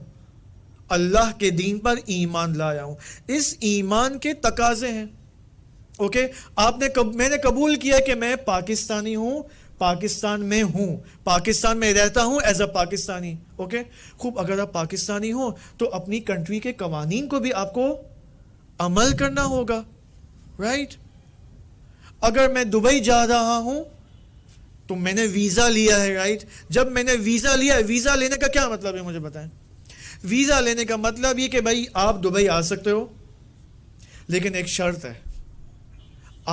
اللہ کے دین پر ایمان لایا ہوں. اس ایمان کے تقاضے ہیں. اوکے, میں نے قبول کیا کہ میں پاکستانی ہوں, پاکستان میں ہوں, پاکستان میں رہتا ہوں ایز اے پاکستانی. اوکے, خوب. اگر آپ پاکستانی ہوں تو اپنی کنٹری کے قوانین کو بھی آپ کو عمل کرنا ہوگا, رائٹ. اگر میں دبئی جا رہا ہوں تو میں نے ویزا لیا ہے, رائٹ. جب میں نے ویزا لیا ہے, ویزا لینے کا کیا مطلب ہے مجھے بتائیں؟ ویزا لینے کا مطلب یہ کہ بھائی آپ دبئی آ سکتے ہو, لیکن ایک شرط ہے,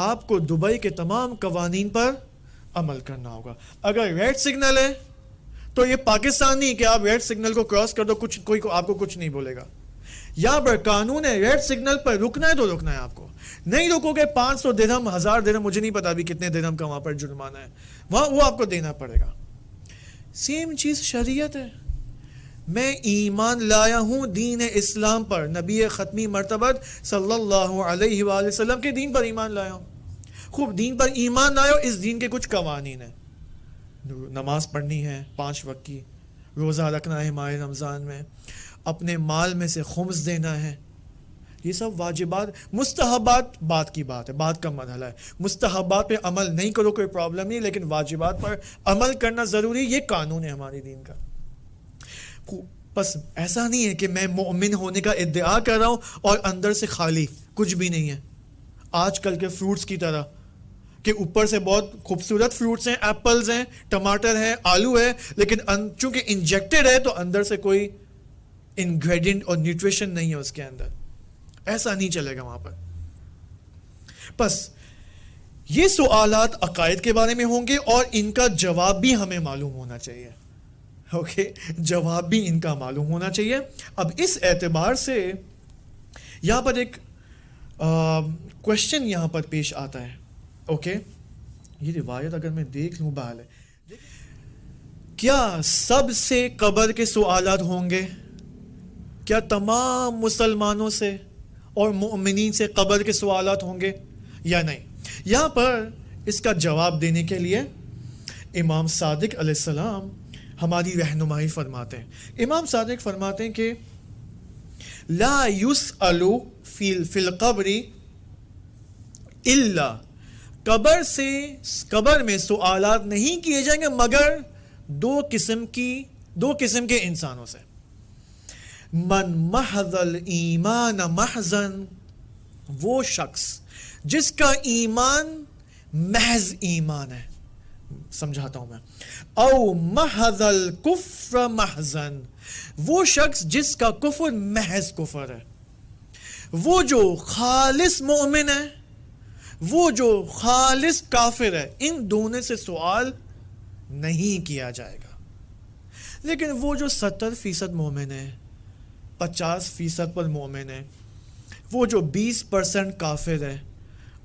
آپ کو دبئی کے تمام قوانین پر عمل کرنا ہوگا. اگر ریڈ سگنل ہے تو یہ پاکستان نہیں کہ آپ ریڈ سگنل کو کراس کر دو, کوئی آپ کو کچھ نہیں بولے گا. یہاں پر قانون ہے, ریڈ سگنل پر رکنا ہے تو رکنا ہے. آپ کو نہیں رکو گے 500 درہم, 1000 درہم, مجھے نہیں پتا ابھی کتنے درہم کا وہاں پر جرمانہ ہے, وہ آپ کو دینا پڑے گا. سیم چیز شریعت ہے. میں ایمان لایا ہوں دین اسلام پر, نبی ختمی مرتبت صلی اللہ علیہ وآلہ وسلم کے دین پر ایمان لایا ہوں. خوب, دین پر ایمان لایا ہو, اس دین کے کچھ قوانین ہیں. نماز پڑھنی ہے 5 وقت کی, روزہ رکھنا ہے ماہ رمضان میں, اپنے مال میں سے خمس دینا ہے. یہ سب واجبات. مستحبات بات کی بات ہے, بات کا مرحلہ ہے. مستحبات پہ عمل نہیں کرو کوئی پرابلم نہیں, لیکن واجبات پر عمل کرنا ضروری, یہ قانون ہے ہمارے دین کا. بس ایسا نہیں ہے کہ میں مومن ہونے کا ادعا کر رہا ہوں اور اندر سے خالی کچھ بھی نہیں ہے. آج کل کے فروٹس کی طرح کہ اوپر سے بہت خوبصورت فروٹس ہیں, ایپلز ہیں, ٹماٹر ہے, آلو ہے, لیکن چونکہ انجیکٹڈ ہے تو اندر سے کوئی انگریڈینٹ اور نیوٹریشن نہیں ہے اس کے اندر. ایسا نہیں چلے گا وہاں پر. بس یہ سوالات عقائد کے بارے میں ہوں گے اور ان کا جواب بھی ہمیں معلوم ہونا چاہیے. اوکے, جواب بھی ان کا معلوم ہونا چاہیے. اب اس اعتبار سے یہاں پر ایک کوشچن یہاں پر پیش آتا ہے. اوکے, یہ روایت اگر میں دیکھ لوں بحال ہے, کیا سب سے قبر کے سوالات ہوں گے؟ کیا تمام مسلمانوں سے اور مؤمنین سے قبر کے سوالات ہوں گے یا نہیں؟ یہاں پر اس کا جواب دینے کے لیے امام صادق علیہ السلام ہماری رہنمائی فرماتے ہیں. امام صادق فرماتے ہیں کہ لا یسأل فی القبر الا, قبر میں سوالات نہیں کیے جائیں گے مگر دو قسم کے انسانوں سے. من محض الایمان محضن, وہ شخص جس کا ایمان محض ایمان ہے. سمجھاتا ہوں میں. او محض الکفر محضن, وہ شخص جس کا کفر محض کفر ہے. وہ جو خالص مومن ہے, وہ جو خالص کافر ہے, ان دونوں سے سوال نہیں کیا جائے گا. لیکن وہ جو 70% مومن ہے, 50% پر مومن ہے, وہ جو 20% کافر ہے,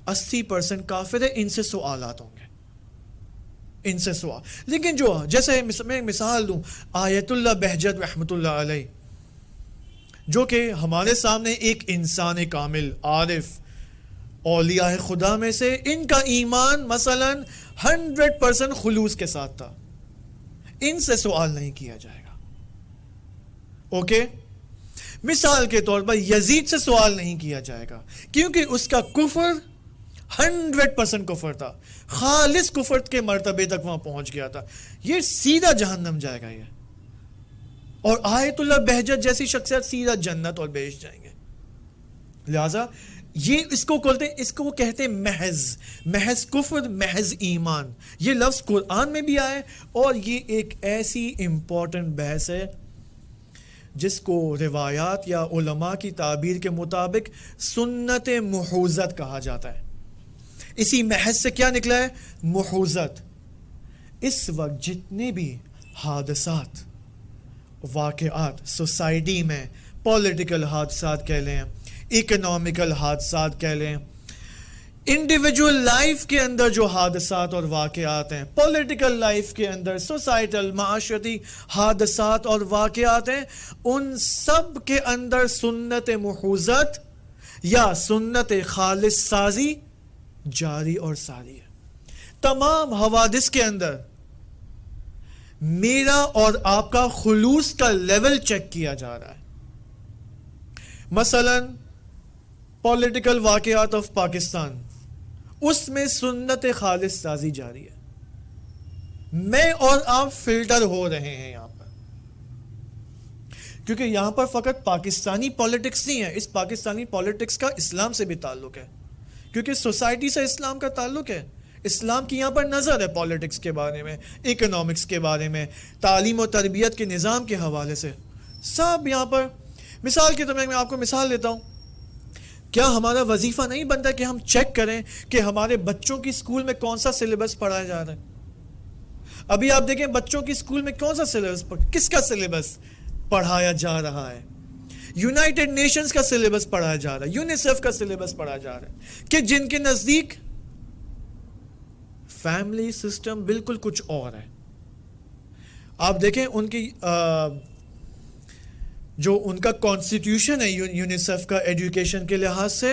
80% کافر ہے, ان سے سوالات ہوں گے, ان سے سوال. لیکن جو جیسے میں مثال دوں, آیت اللہ بہجت رحمۃ اللہ علیہ, جو کہ ہمارے سامنے ایک انسان کامل عارف اولیاء خدا میں سے, ان کا ایمان مثلا 100% خلوص کے ساتھ تھا, ان سے سوال نہیں کیا جائے گا. اوکے, مثال کے طور پر یزید سے سوال نہیں کیا جائے گا, کیونکہ اس کا کفر 100% کفر تھا, خالص کفر کے مرتبے تک وہاں پہنچ گیا تھا, یہ سیدھا جہنم جائے گا یہ, اور آیت اللہ بہجت جیسی شخصیت سیدھا جنت اور بہشت جائیں گے. لہذا یہ اس کو کہتے ہیں محض کفر, محض ایمان. یہ لفظ قرآن میں بھی آئے, اور یہ ایک ایسی امپورٹنٹ بحث ہے جس کو روایات یا علماء کی تعبیر کے مطابق سنت محوزت کہا جاتا ہے. اسی محض سے کیا نکلا ہے؟ محوزت. اس وقت جتنے بھی حادثات, واقعات سوسائٹی میں, پولیٹیکل حادثات کہہ لیں, اکنامکل حادثات کہہ لیں, انڈیویجول لائف کے اندر جو حادثات اور واقعات ہیں, پولیٹیکل لائف کے اندر سوسائٹل معاشرتی حادثات اور واقعات ہیں, ان سب کے اندر سنت محوزت یا سنت خالص سازی جاری اور ساری ہے. تمام حوادث کے اندر میرا اور آپ کا خلوص کا لیول چیک کیا جا رہا ہے. مثلا پولیٹیکل واقعات آف پاکستان, اس میں سنت خالص سازی جاری ہے. میں اور آپ فلٹر ہو رہے ہیں یہاں پر, کیونکہ یہاں پر فقط پاکستانی پالیٹکس نہیں ہے, اس پاکستانی پالیٹکس کا اسلام سے بھی تعلق ہے, کیونکہ سوسائٹی سے اسلام کا تعلق ہے. اسلام کی یہاں پر نظر ہے پالیٹکس کے بارے میں, اکنامکس کے بارے میں, تعلیم و تربیت کے نظام کے حوالے سے, سب یہاں پر. مثال کے طور پر میں آپ کو مثال لیتا ہوں, کیا ہمارا وظیفہ نہیں بنتا کہ ہم چیک کریں کہ ہمارے بچوں کی اسکول میں کون سا سلیبس پڑھایا جا رہا ہے؟ ابھی آپ دیکھیں بچوں کی اسکول میں کون سا سلیبس, کس کا سلیبس پڑھایا جا رہا ہے؟ یونائٹڈ نیشنز کا سلیبس پڑھایا جا رہا ہے, یونیسیف کا سلیبس پڑھایا جا رہا ہے, کہ جن کے نزدیک فیملی سسٹم بالکل کچھ اور ہے. آپ دیکھیں ان کی جو ان کا کانسٹیٹیوشن ہے یونیسیف کا ایجوکیشن کے لحاظ سے,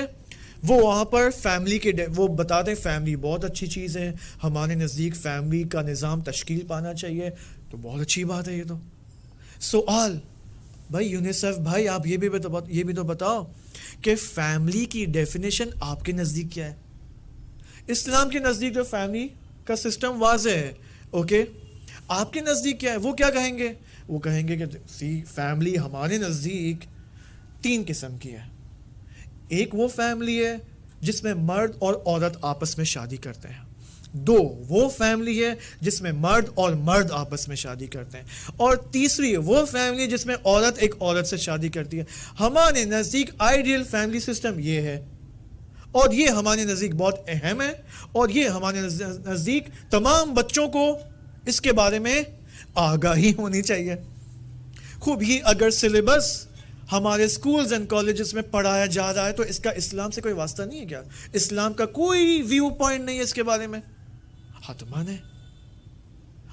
وہ وہاں پر فیملی کے وہ بتاتے ہیں فیملی بہت اچھی چیز ہے, ہمارے نزدیک فیملی کا نظام تشکیل پانا چاہیے. تو بہت اچھی بات ہے. یہ تو سوال بھائی یونیسیف بھائی آپ یہ بھی تو بتاؤ کہ فیملی کی ڈیفینیشن آپ کے نزدیک کیا ہے؟ اسلام کے نزدیک جو فیملی کا سسٹم واضح ہے, اوکے, آپ کے نزدیک کیا ہے؟ وہ کیا کہیں گے؟ وہ کہیں گے کہ فیملی ہمارے نزدیک 3 قسم کی ہے. ایک وہ فیملی ہے جس میں مرد اور عورت آپس میں شادی کرتے ہیں. 2 وہ فیملی ہے جس میں مرد اور مرد آپس میں شادی کرتے ہیں. اور تیسری وہ فیملی جس میں عورت ایک عورت سے شادی کرتی ہے. ہمارے نزدیک آئیڈیل فیملی سسٹم یہ ہے, اور یہ ہمارے نزدیک بہت اہم ہے, اور یہ ہمارے نزدیک تمام بچوں کو اس کے بارے میں آگاہی ہونی چاہیے. خوب ہی اگر سلیبس ہمارے سکولز اینڈ کالجز میں پڑھایا جا رہا ہے تو اس کا اسلام سے کوئی واسطہ نہیں ہے کیا؟ اسلام کا کوئی ویو پوائنٹ نہیں ہے اس کے بارے میں؟ حتماً ہے.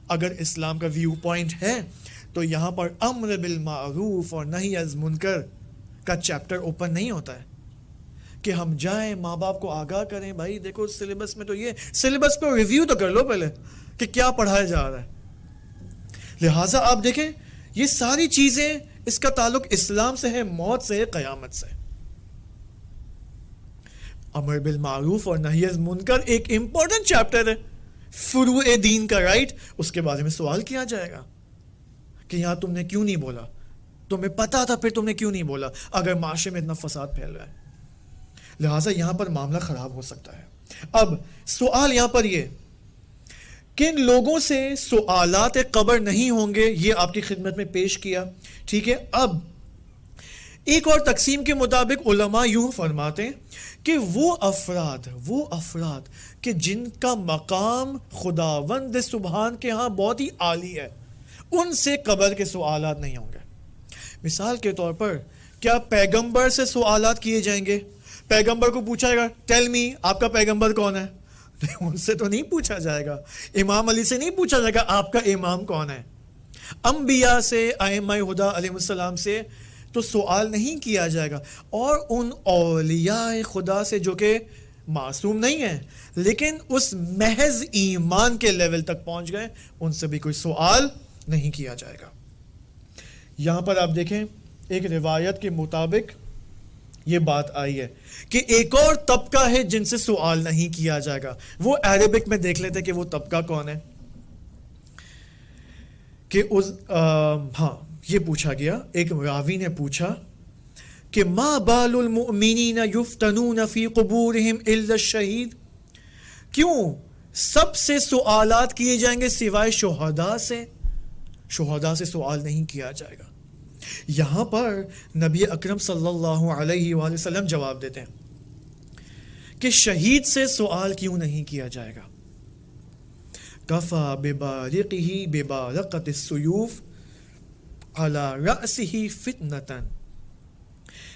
اگر اسلام کا ویو پوائنٹ ہے تو یہاں پر امر بالمعروف اور نہی از منکر کا چیپٹر اوپن نہیں ہوتا ہے کہ ہم جائیں ماں باپ کو آگاہ کریں, بھائی دیکھو سلیبس میں تو یہ, سلیبس پہ ریویو تو کر لو پہلے کہ کیا پڑھایا جا رہا ہے. لہٰذا آپ دیکھیں یہ ساری چیزیں, اس کا تعلق اسلام سے ہے, موت سے ہے, قیامت سے. امر بالمعروف اور نہی از منکر ایک امپورٹنٹ چیپٹر ہے فروع دین کا, رائٹ. اس کے بارے میں سوال کیا جائے گا کہ یہاں تم نے کیوں نہیں بولا, تمہیں پتا تھا پھر تم نے کیوں نہیں بولا, اگر معاشرے میں اتنا فساد پھیل رہا ہے. لہٰذا یہاں پر معاملہ خراب ہو سکتا ہے. اب سوال یہاں پر یہ, کن لوگوں سے سوالات قبر نہیں ہوں گے, یہ آپ کی خدمت میں پیش کیا, ٹھیک ہے. اب ایک اور تقسیم کے مطابق علماء یوں فرماتے ہیں کہ وہ افراد کہ جن کا مقام خداوند سبحان کے ہاں بہت ہی عالی ہے, ان سے قبر کے سوالات نہیں ہوں گے. مثال کے طور پر کیا پیغمبر سے سوالات کیے جائیں گے؟ پیغمبر کو پوچھا جائے گا ٹیل می آپ کا پیغمبر کون ہے؟ ان سے تو نہیں پوچھا جائے گا. امام علی سے نہیں پوچھا جائے گا آپ کا امام کون ہے. انبیاء سے, ائمہ ہدی علیہ السلام سے تو سوال نہیں کیا جائے گا. اور ان اولیاء خدا سے جو کہ معصوم نہیں ہیں لیکن اس محض ایمان کے لیول تک پہنچ گئے, ان سے بھی کوئی سوال نہیں کیا جائے گا. یہاں پر آپ دیکھیں ایک روایت کے مطابق یہ بات آئی ہے کہ ایک اور طبقہ ہے جن سے سوال نہیں کیا جائے گا. وہ عربک میں دیکھ لیتے کہ وہ طبقہ کون ہے. کہ ہاں یہ پوچھا گیا, ایک راوی نے پوچھا کہ ما بال المؤمنین یفتنون فی قبورہم الا الشہید, کیوں سب سے سوالات کیے جائیں گے سوائے شہداء سے, شہداء سے سوال نہیں کیا جائے گا. یہاں پر نبی اکرم صلی اللہ علیہ وآلہ وسلم جواب دیتے ہیں کہ شہید سے سوال کیوں نہیں کیا جائے گا. کفا ببارقہ ببارقۃ السیوف علی رأسہ فتنۃ,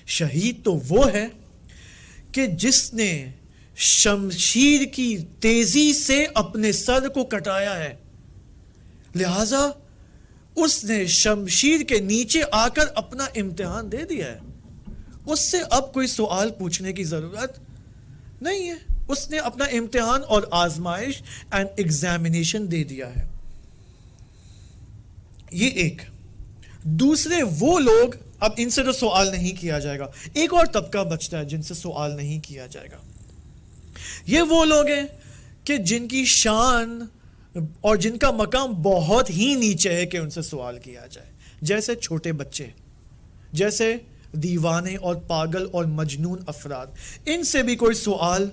شہید تو وہ ہے کہ جس نے شمشیر کی تیزی سے اپنے سر کو کٹایا ہے, لہذا اس نے شمشیر کے نیچے آ کر اپنا امتحان دے دیا ہے. اس سے اب کوئی سوال پوچھنے کی ضرورت نہیں ہے. اس نے اپنا امتحان اور آزمائش اینڈ ایگزامینیشن دے دیا ہے. یہ ایک. دوسرے وہ لوگ, اب ان سے تو سوال نہیں کیا جائے گا. ایک اور طبقہ بچتا ہے جن سے سوال نہیں کیا جائے گا. یہ وہ لوگ ہیں کہ جن کی شان اور جن کا مقام بہت ہی نیچے ہے کہ ان سے سوال کیا جائے, جیسے چھوٹے بچے, جیسے دیوانے اور پاگل اور مجنون افراد. ان سے بھی کوئی سوال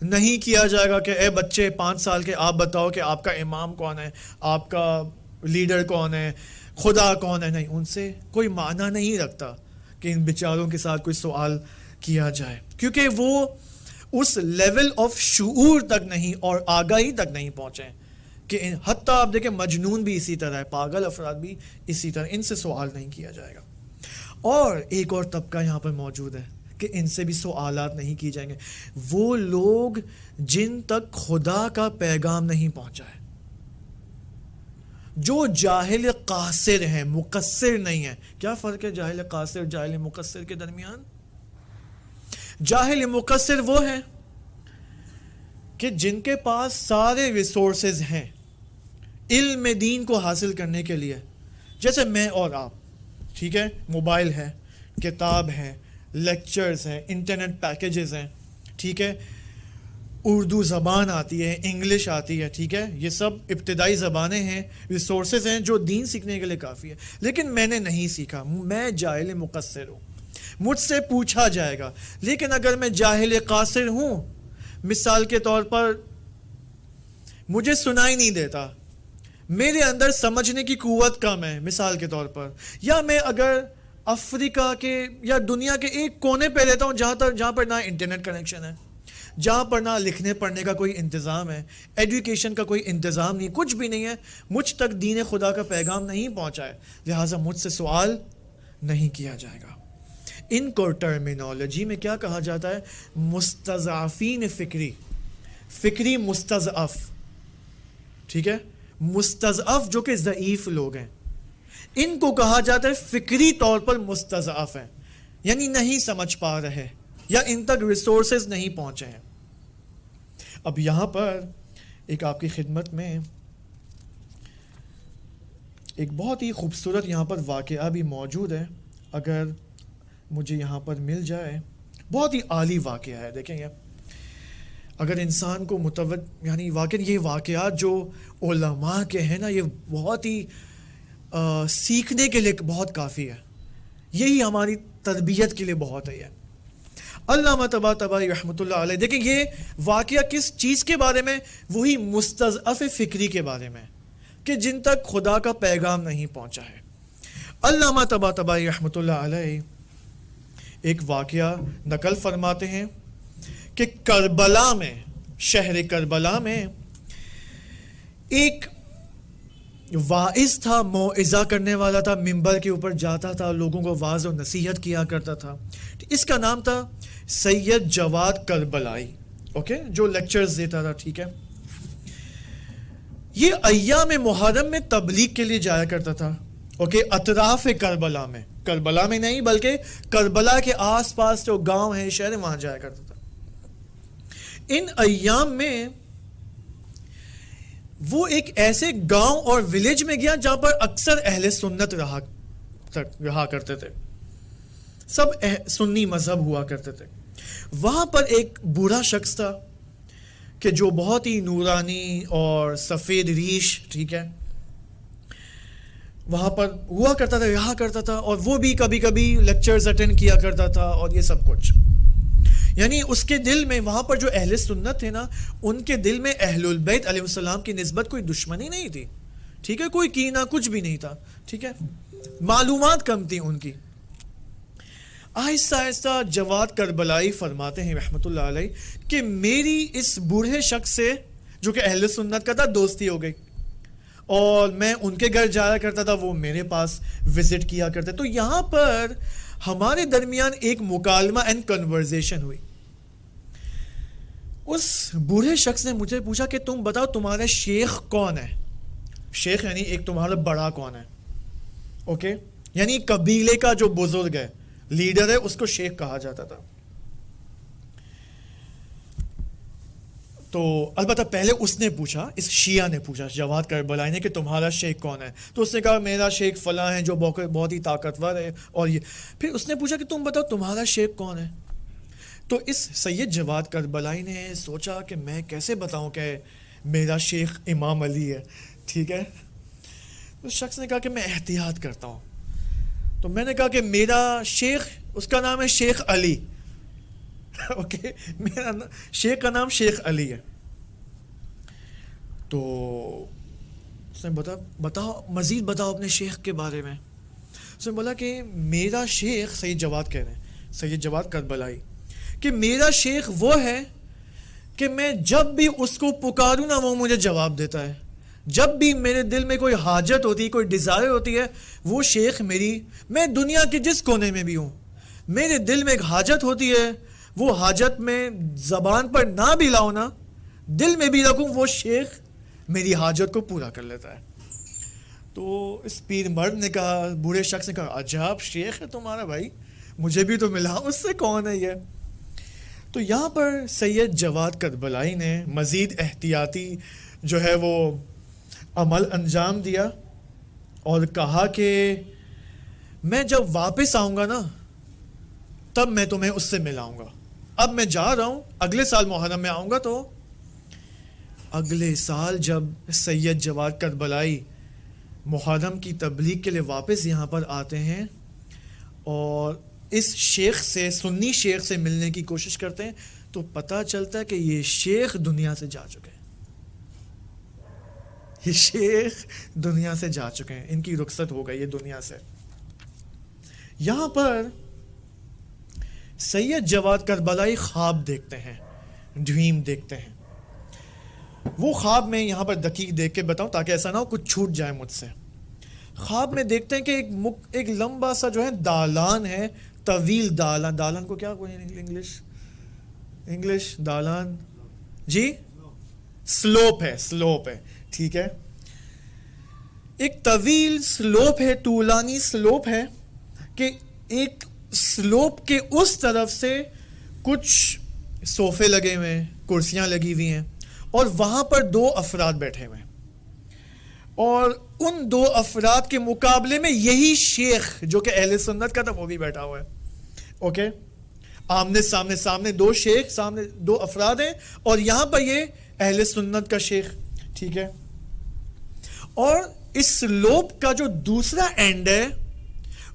نہیں کیا جائے گا کہ اے بچے 5 سال کے, آپ بتاؤ کہ آپ کا امام کون ہے, آپ کا لیڈر کون ہے, خدا کون ہے. نہیں, ان سے کوئی معنی نہیں رکھتا کہ ان بیچاروں کے ساتھ کوئی سوال کیا جائے, کیونکہ وہ اس لیول آف شعور تک نہیں اور آگاہی تک نہیں پہنچے کہ حتیٰ آپ دیکھیں مجنون بھی اسی طرح ہے, پاگل افراد بھی اسی طرح, ان سے سوال نہیں کیا جائے گا. اور ایک اور طبقہ یہاں پر موجود ہے کہ ان سے بھی سوالات نہیں کی جائیں گے. وہ لوگ جن تک خدا کا پیغام نہیں پہنچا ہے, جو جاہل قاصر ہیں, مقصر نہیں ہیں. کیا فرق ہے جاہل قاصر جاہل مقصر کے درمیان؟ جاہل مقصر وہ ہیں کہ جن کے پاس سارے ریسورسز ہیں علم دین کو حاصل کرنے کے لیے, جیسے میں اور آپ, ٹھیک ہے, موبائل ہے, کتاب ہے, لیکچرز ہیں, انٹرنیٹ پیکیجز ہیں, ٹھیک ہے, اردو زبان آتی ہے, انگلش آتی ہے, ٹھیک ہے, یہ سب ابتدائی زبانیں ہیں, ریسورسز ہیں جو دین سیکھنے کے لیے کافی ہے. لیکن میں نے نہیں سیکھا, میں جاہل مقصر ہوں. مجھ سے پوچھا جائے گا. لیکن اگر میں جاہل قاصر ہوں, مثال کے طور پر مجھے سنائی نہیں دیتا, میرے اندر سمجھنے کی قوت کم ہے مثال کے طور پر, یا میں اگر افریقہ کے یا دنیا کے ایک کونے پہ رہتا ہوں جہاں پر نہ انٹرنیٹ کنیکشن ہے, جہاں پر نہ لکھنے پڑھنے کا کوئی انتظام ہے, ایڈوکیشن کا کوئی انتظام نہیں, کچھ بھی نہیں ہے, مجھ تک دین خدا کا پیغام نہیں پہنچا ہے, لہٰذا مجھ سے سوال نہیں کیا جائے گا. ان کو ٹرمینالوجی میں کیا کہا جاتا ہے؟ مستضعفین فکری, فکری مستضعف, ٹھیک ہے, مستضعف جو کہ ضعیف لوگ ہیں, ان کو کہا جاتا ہے فکری طور پر مستضعف ہیں, یعنی نہیں سمجھ پا رہے یا ان تک ریسورسز نہیں پہنچے ہیں. اب یہاں پر ایک آپ کی خدمت میں ایک بہت ہی خوبصورت یہاں پر واقعہ بھی موجود ہے, اگر مجھے یہاں پر مل جائے. بہت ہی عالی واقعہ ہے, دیکھیں گے اگر انسان کو یعنی واقعی یہ واقعات جو علماء کے ہیں نا, یہ بہت ہی سیکھنے کے لیے بہت کافی ہے, یہی ہماری تربیت کے لیے بہت ہے. علامہ طباطبائی رحمۃ اللہ علیہ, دیکھیں یہ واقعہ کس چیز کے بارے میں؟ وہی مستضعف فکری کے بارے میں کہ جن تک خدا کا پیغام نہیں پہنچا ہے. علامہ طباطبائی رحمۃ اللہ علیہ ایک واقعہ نقل فرماتے ہیں کہ کربلا میں, شہر کربلا میں ایک واعظ تھا, موعظہ کرنے والا تھا, منبر کے اوپر جاتا تھا, لوگوں کو واعظ و نصیحت کیا کرتا تھا. اس کا نام تھا سید جواد کربلائی, اوکے, جو لیکچرز دیتا تھا, ٹھیک ہے. یہ ایام محرم میں تبلیغ کے لیے جایا کرتا تھا, اوکے, اطراف کربلا میں, کربلا میں نہیں بلکہ کربلا کے آس پاس جو گاؤں ہیں, شہر, وہاں جایا کرتا تھا. ان ایام میں وہ ایک ایسے گاؤں اور ولیج میں گیا جہاں پر اکثر اہل سنت رہا کرتے تھے. سب سنی مذہب ہوا کرتے تھے. وہاں پر ایک بوڑھا شخص تھا کہ جو بہت ہی نورانی اور سفید ریش, ٹھیک ہے, وہاں پر ہوا کرتا تھا, رہا کرتا تھا, اور وہ بھی کبھی کبھی لیکچرز اٹینڈ کیا کرتا تھا اور یہ سب کچھ. یعنی اس کے دل میں, وہاں پر جو اہل سنت تھے نا, ان کے دل میں اہل البیت علیہ السلام کی نسبت کوئی دشمنی نہیں تھی, ٹھیک ہے, کوئی کینہ کچھ بھی نہیں تھا, ٹھیک ہے, معلومات کم تھی ان کی. آہستہ آہستہ جواد کربلائی فرماتے ہیں رحمۃ اللہ علیہ کہ میری اس بوڑھے شخص سے جو کہ اہل سنت کا تھا دوستی ہو گئی, اور میں ان کے گھر جایا کرتا تھا, وہ میرے پاس وزٹ کیا کرتے. تو یہاں پر ہمارے درمیان ایک مکالمہ اینڈ کنورزیشن ہوئی. اس بوڑھے شخص نے مجھے پوچھا کہ تم بتاؤ تمہارا شیخ کون ہے. شیخ یعنی ایک تمہارا بڑا کون ہے, اوکے, یعنی قبیلے کا جو بزرگ ہے, لیڈر ہے, اس کو شیخ کہا جاتا تھا. تو البتہ پہلے اس نے پوچھا, اس شیعہ نے پوچھا جواد کربلائی نے کہ تمہارا شیخ کون ہے. تو اس نے کہا میرا شیخ فلاں ہے جو بہت ہی طاقتور ہے, اور یہ. پھر اس نے پوچھا کہ تم بتاؤ تمہارا شیخ کون ہے. تو اس سید جواد کربلائی نے سوچا کہ میں کیسے بتاؤں کہ میرا شیخ امام علی ہے, ٹھیک ہے. اس شخص نے کہا کہ میں احتیاط کرتا ہوں. تو میں نے کہا کہ میرا شیخ, اس کا نام ہے شیخ علی, اوکے, میرا شیخ کا نام شیخ علی ہے. تو اس نے بتاؤ مزید بتاؤ اپنے شیخ کے بارے میں. اس نے بولا کہ میرا شیخ, سید جواد کہہ رہے ہیں, سید جواد کربلائی, کہ میرا شیخ وہ ہے کہ میں جب بھی اس کو پکاروں نا وہ مجھے جواب دیتا ہے. جب بھی میرے دل میں کوئی حاجت ہوتی ہے, کوئی ڈیزائر ہوتی ہے, وہ شیخ میری, میں دنیا کے جس کونے میں بھی ہوں, میرے دل میں ایک حاجت ہوتی ہے, وہ حاجت میں زبان پر نہ بھی لاؤں نا, دل میں بھی رکھوں, وہ شیخ میری حاجت کو پورا کر لیتا ہے. تو اس پیر مرد نے کہا, بوڑھے شخص نے کہا عجب شیخ ہے تمہارا بھائی, مجھے بھی تو ملا, اس سے کون ہے یہ. تو یہاں پر سید جواد کربلائی نے مزید احتیاطی جو ہے وہ عمل انجام دیا اور کہا کہ میں جب واپس آؤں گا نا تب میں تمہیں اس سے ملاؤں گا. اب میں جا رہا ہوں, اگلے سال محرم میں آؤں گا. تو اگلے سال جب سید جواد کربلائی محرم کی تبلیغ کے لیے واپس یہاں پر آتے ہیں اور اس شیخ سے, سنی شیخ سے ملنے کی کوشش کرتے ہیں, تو پتہ چلتا ہے کہ یہ شیخ دنیا سے جا چکے ہیں. یہ شیخ دنیا سے جا چکے ہیں, ان کی رخصت ہو گئی ہے دنیا سے. یہاں پر سید جواد کربلائی خواب دیکھتے ہیں, ڈریم دیکھتے ہیں. وہ خواب میں یہاں پر دقیق دیکھ کے بتاؤں تاکہ ایسا نہ ہو کچھ چھوٹ جائے مجھ سے. خواب میں دیکھتے ہیں کہ ایک لمبا سا جو ہے دالان ہے, طویل دالان. دالان کو کیا کوئی انگلش دالان, جی سلوپ ہے, ٹھیک ہے. ایک طویل سلوپ ہے, طولانی سلوپ ہے, کہ ایک سلوپ کے اس طرف سے کچھ صوفے لگے ہوئے ہیں, کرسیاں لگی ہوئی ہیں, اور وہاں پر 2 افراد بیٹھے ہوئے ہیں, اور ان 2 افراد کے مقابلے میں یہی شیخ جو کہ اہل سنت کا تھا وہ بھی بیٹھا ہوا ہے. اوکے, آمنے سامنے 2 شیخ, سامنے 2 افراد ہیں, اور یہاں پر یہ اہل سنت کا شیخ, ٹھیک ہے. اور اس سلوپ کا جو دوسرا اینڈ ہے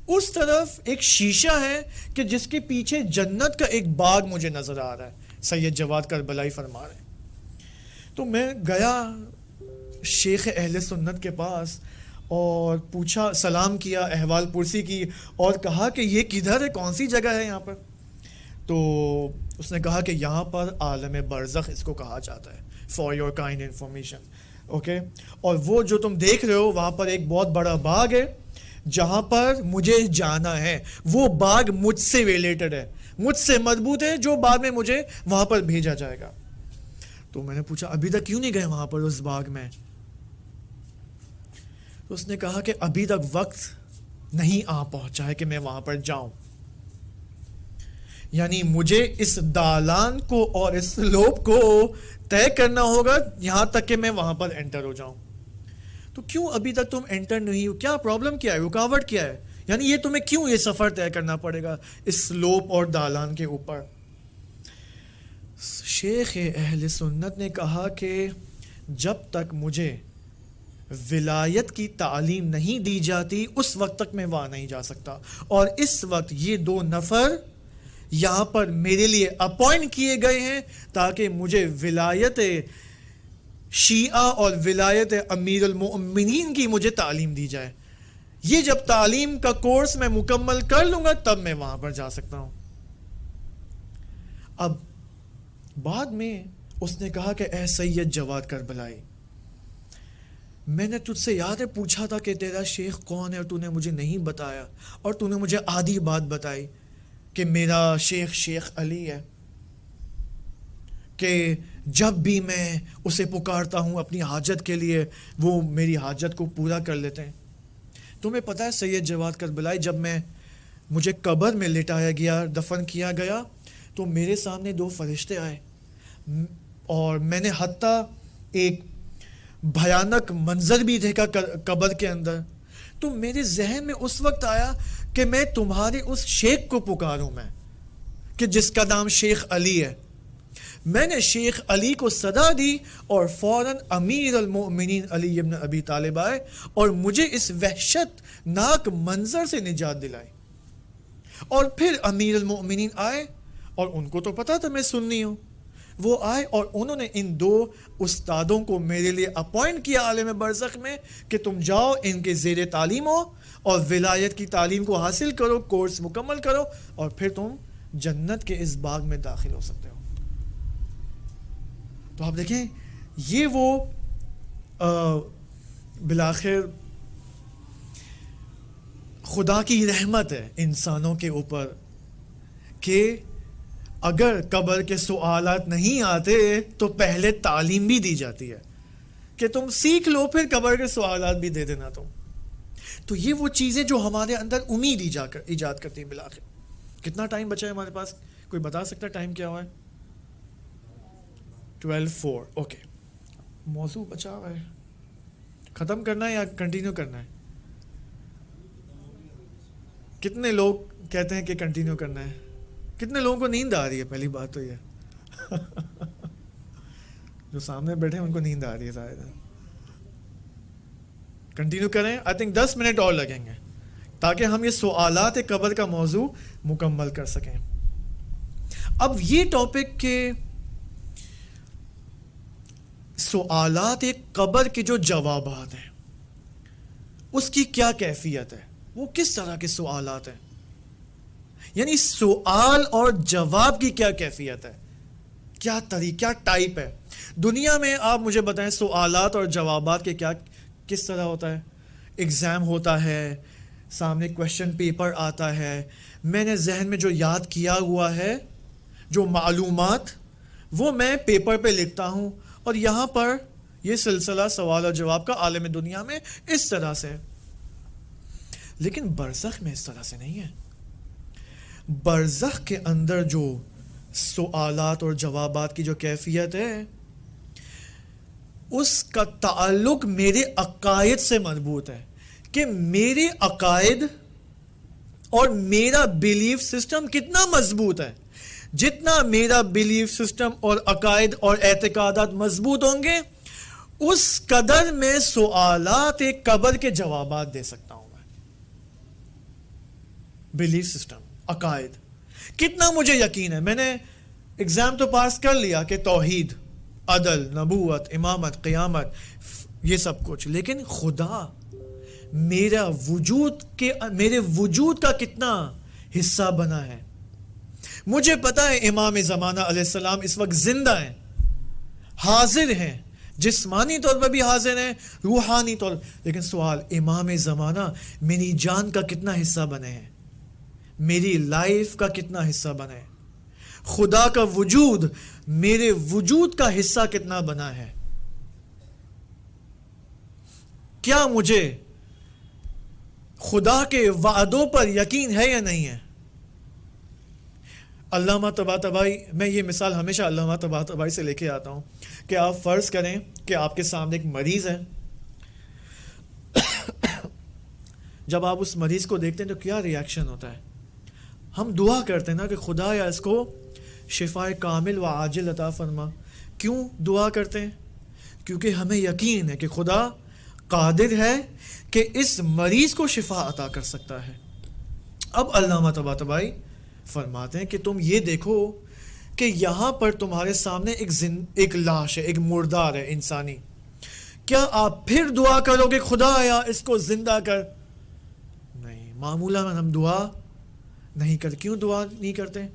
اس طرف ایک شیشہ ہے کہ جس کے پیچھے جنت کا ایک باغ مجھے نظر آ رہا ہے. سید جواد کربلائی فرما رہے ہیں. تو میں گیا شیخ اہل سنت کے پاس اور پوچھا, سلام کیا, احوال پرسی کی, اور کہا کہ یہ کدھر ہے, کون سی جگہ ہے یہاں پر. تو اس نے کہا کہ یہاں پر عالم برزخ اس کو کہا جاتا ہے, for your kind information, okay. اور وہ جو تم دیکھ رہے ہو وہاں پر ایک بہت بڑا باغ ہے جہاں پر مجھے جانا ہے. وہ باغ مجھ سے ریلیٹڈ ہے, مجھ سے مربوط ہے, جو بعد میں مجھے وہاں پر بھیجا جائے گا. تو میں نے پوچھا ابھی تک کیوں نہیں گئے وہاں پر اس باغ میں. تو اس نے کہا کہ ابھی تک وقت نہیں آ پہنچا ہے کہ میں وہاں پر جاؤں. یعنی مجھے اس دالان کو اور اس سلوپ کو طے کرنا ہوگا یہاں تک کہ میں وہاں پر انٹر ہو جاؤں. تو کیوں ابھی تک تم انٹر نہیں ہو, کیا پرابلم کیا ہے, رکاوٹ کیا ہے, یعنی یہ تمہیں کیوں یہ سفر طے کرنا پڑے گا اس سلوپ اور دالان کے اوپر؟ شیخ اہل سنت نے کہا کہ جب تک مجھے ولایت کی تعلیم نہیں دی جاتی اس وقت تک میں وہاں نہیں جا سکتا، اور اس وقت یہ 2 نفر یہاں پر میرے لیے اپوائنٹ کیے گئے ہیں تاکہ مجھے ولایت شیعہ اور ولایت امیر المؤمنین کی مجھے تعلیم دی جائے. یہ جب تعلیم کا کورس میں مکمل کر لوں گا تب میں وہاں پر جا سکتا ہوں. اب بعد میں اس نے کہا کہ اے سید جواد کربلائی، میں نے تجھ سے یاد ہے پوچھا تھا کہ تیرا شیخ کون ہے اور تو نے مجھے نہیں بتایا، اور تو نے مجھے آدھی بات بتائی کہ میرا شیخ شیخ علی ہے، کہ جب بھی میں اسے پکارتا ہوں اپنی حاجت کے لیے وہ میری حاجت کو پورا کر لیتے ہیں. تمہیں پتہ ہے سید جواد کربلائی، جب مجھے قبر میں لٹایا گیا، دفن کیا گیا، تو میرے سامنے 2 فرشتے آئے اور میں نے حتیٰ ایک بھیانک منظر بھی دیکھا قبر کے اندر. تو میرے ذہن میں اس وقت آیا کہ میں تمہارے اس شیخ کو پکاروں، میں کہ جس کا نام شیخ علی ہے. میں نے شیخ علی کو صدا دی اور فوراً امیر المؤمنین علی ابن ابی طالب آئے اور مجھے اس وحشت ناک منظر سے نجات دلائی. اور پھر امیر المؤمنین آئے اور ان کو تو پتا تھا میں سنی ہوں، وہ آئے اور انہوں نے ان 2 استادوں کو میرے لیے اپوائنٹ کیا عالم برزخ میں کہ تم جاؤ ان کے زیر تعلیم ہو اور ولایت کی تعلیم کو حاصل کرو، کورس مکمل کرو، اور پھر تم جنت کے اس باغ میں داخل ہو سکتے ہو. تو آپ دیکھیں یہ وہ بالآخر خدا کی رحمت ہے انسانوں کے اوپر کہ اگر قبر کے سوالات نہیں آتے تو پہلے تعلیم بھی دی جاتی ہے کہ تم سیکھ لو، پھر قبر کے سوالات بھی دے دینا تم. تو یہ وہ چیزیں جو ہمارے اندر امید ایجاد کرتی ہیں بالآخر. کتنا ٹائم بچا ہے ہمارے پاس؟ کوئی بتا سکتا ہے ٹائم کیا ہوا ہے؟ 12:04. اوکے، موضوع بچا ہوا ہے، ختم کرنا ہے یا کنٹینیو کرنا ہے؟ کتنے لوگ کہتے ہیں کہ کنٹینیو کرنا ہے؟ کتنے لوگوں کو نیند آ رہی ہے؟ پہلی بات تو یہ جو سامنے بیٹھے ہیں ان کو نیند آ رہی ہے شاید. کنٹینیو کریں؟ آئی تھنک 10 منٹ اور لگیں گے تاکہ ہم یہ سوالات قبر کا موضوع مکمل کر سکیں. اب یہ ٹاپک کے سوالات قبر کے جو جوابات ہیں اس کی کیا کیفیت ہے، وہ کس طرح کے سوالات ہیں، یعنی سوال اور جواب کی کیا کیفیت ہے، کیا طریقہ، کیا ٹائپ ہے. دنیا میں آپ مجھے بتائیں سوالات اور جوابات کے کس طرح ہوتا ہے. ایگزام ہوتا ہے، سامنے کویشچن پیپر آتا ہے، میں نے ذہن میں جو یاد کیا ہوا ہے جو معلومات وہ میں پیپر پہ لکھتا ہوں، اور یہاں پر یہ سلسلہ سوال اور جواب کا عالم دنیا میں اس طرح سے. لیکن برزخ میں اس طرح سے نہیں ہے. برزخ کے اندر جو سوالات اور جوابات کی جو کیفیت ہے اس کا تعلق میرے عقائد سے مربوط ہے کہ میرے عقائد اور میرا بیلیف سسٹم کتنا مضبوط ہے. جتنا میرا بیلیف سسٹم اور عقائد اور اعتقادات مضبوط ہوں گے اس قدر میں سوالات قبر کے جوابات دے سکتا ہوں. میں بیلیف سسٹم، عقائد کتنا مجھے یقین ہے. میں نے ایگزام تو پاس کر لیا کہ توحید، عدل، نبوت، امامت، قیامت، یہ سب کچھ، لیکن خدا میرے وجود کا کتنا حصہ بنا ہے. مجھے پتا ہے امام زمانہ علیہ السلام اس وقت زندہ ہیں، حاضر ہیں، جسمانی طور پر بھی حاضر ہیں، روحانی طور. لیکن سوال، امام زمانہ میری جان کا کتنا حصہ بنے ہیں، میری لائف کا کتنا حصہ بنے، خدا کا وجود میرے وجود کا حصہ کتنا بنا ہے. کیا مجھے خدا کے وعدوں پر یقین ہے یا نہیں ہے. علامہ طباطبائی، میں یہ مثال ہمیشہ علامہ طباطبائی سے لے کے آتا ہوں کہ آپ فرض کریں کہ آپ کے سامنے ایک مریض ہے، جب آپ اس مریض کو دیکھتے ہیں تو کیا ریاکشن ہوتا ہے؟ ہم دعا کرتے ہیں نا کہ خدا یا اس کو شفائے کامل و عاجل عطا فرما. کیوں دعا کرتے ہیں؟ کیونکہ ہمیں یقین ہے کہ خدا قادر ہے کہ اس مریض کو شفا عطا کر سکتا ہے. اب علامہ طباطبائی فرماتے ہیں کہ تم یہ دیکھو کہ یہاں پر تمہارے سامنے ایک لاش ہے، ایک مردار ہے انسانی. کیا آپ پھر دعا کرو گے خدا یا اس کو زندہ کر؟ نہیں، معمولاً ہم دعا نہیں کرتے. کیوں دعا نہیں کرتے؟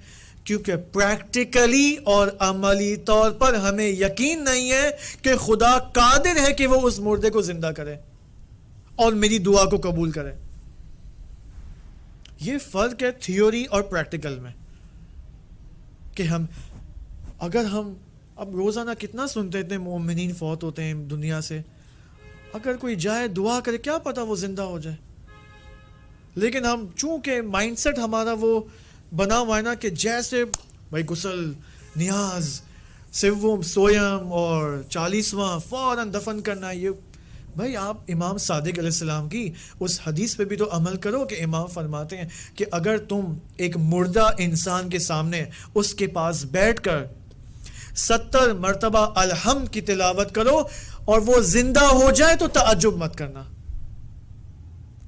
کیونکہ پریکٹیکلی اور عملی طور پر ہمیں یقین نہیں ہے کہ خدا قادر ہے کہ وہ اس مردے کو زندہ کرے اور میری دعا کو قبول کرے. یہ فرق ہے تھیوری اور پریکٹیکل میں. کہ اگر ہم اب روزانہ کتنا سنتے اتنے مومنین فوت ہوتے ہیں دنیا سے، اگر کوئی جائے دعا کرے کیا پتا وہ زندہ ہو جائے. لیکن ہم چونکہ مائنڈ سیٹ ہمارا وہ بنا ہوا ہے نا کہ جیسے بھائی غسل، نیاز، سوم، سویم اور 40واں فوراً دفن کرنا. یہ بھائی آپ امام صادق علیہ السلام کی اس حدیث پہ بھی تو عمل کرو کہ امام فرماتے ہیں کہ اگر تم ایک مردہ انسان کے سامنے اس کے پاس بیٹھ کر 70 مرتبہ الحمد کی تلاوت کرو اور وہ زندہ ہو جائے تو تعجب مت کرنا.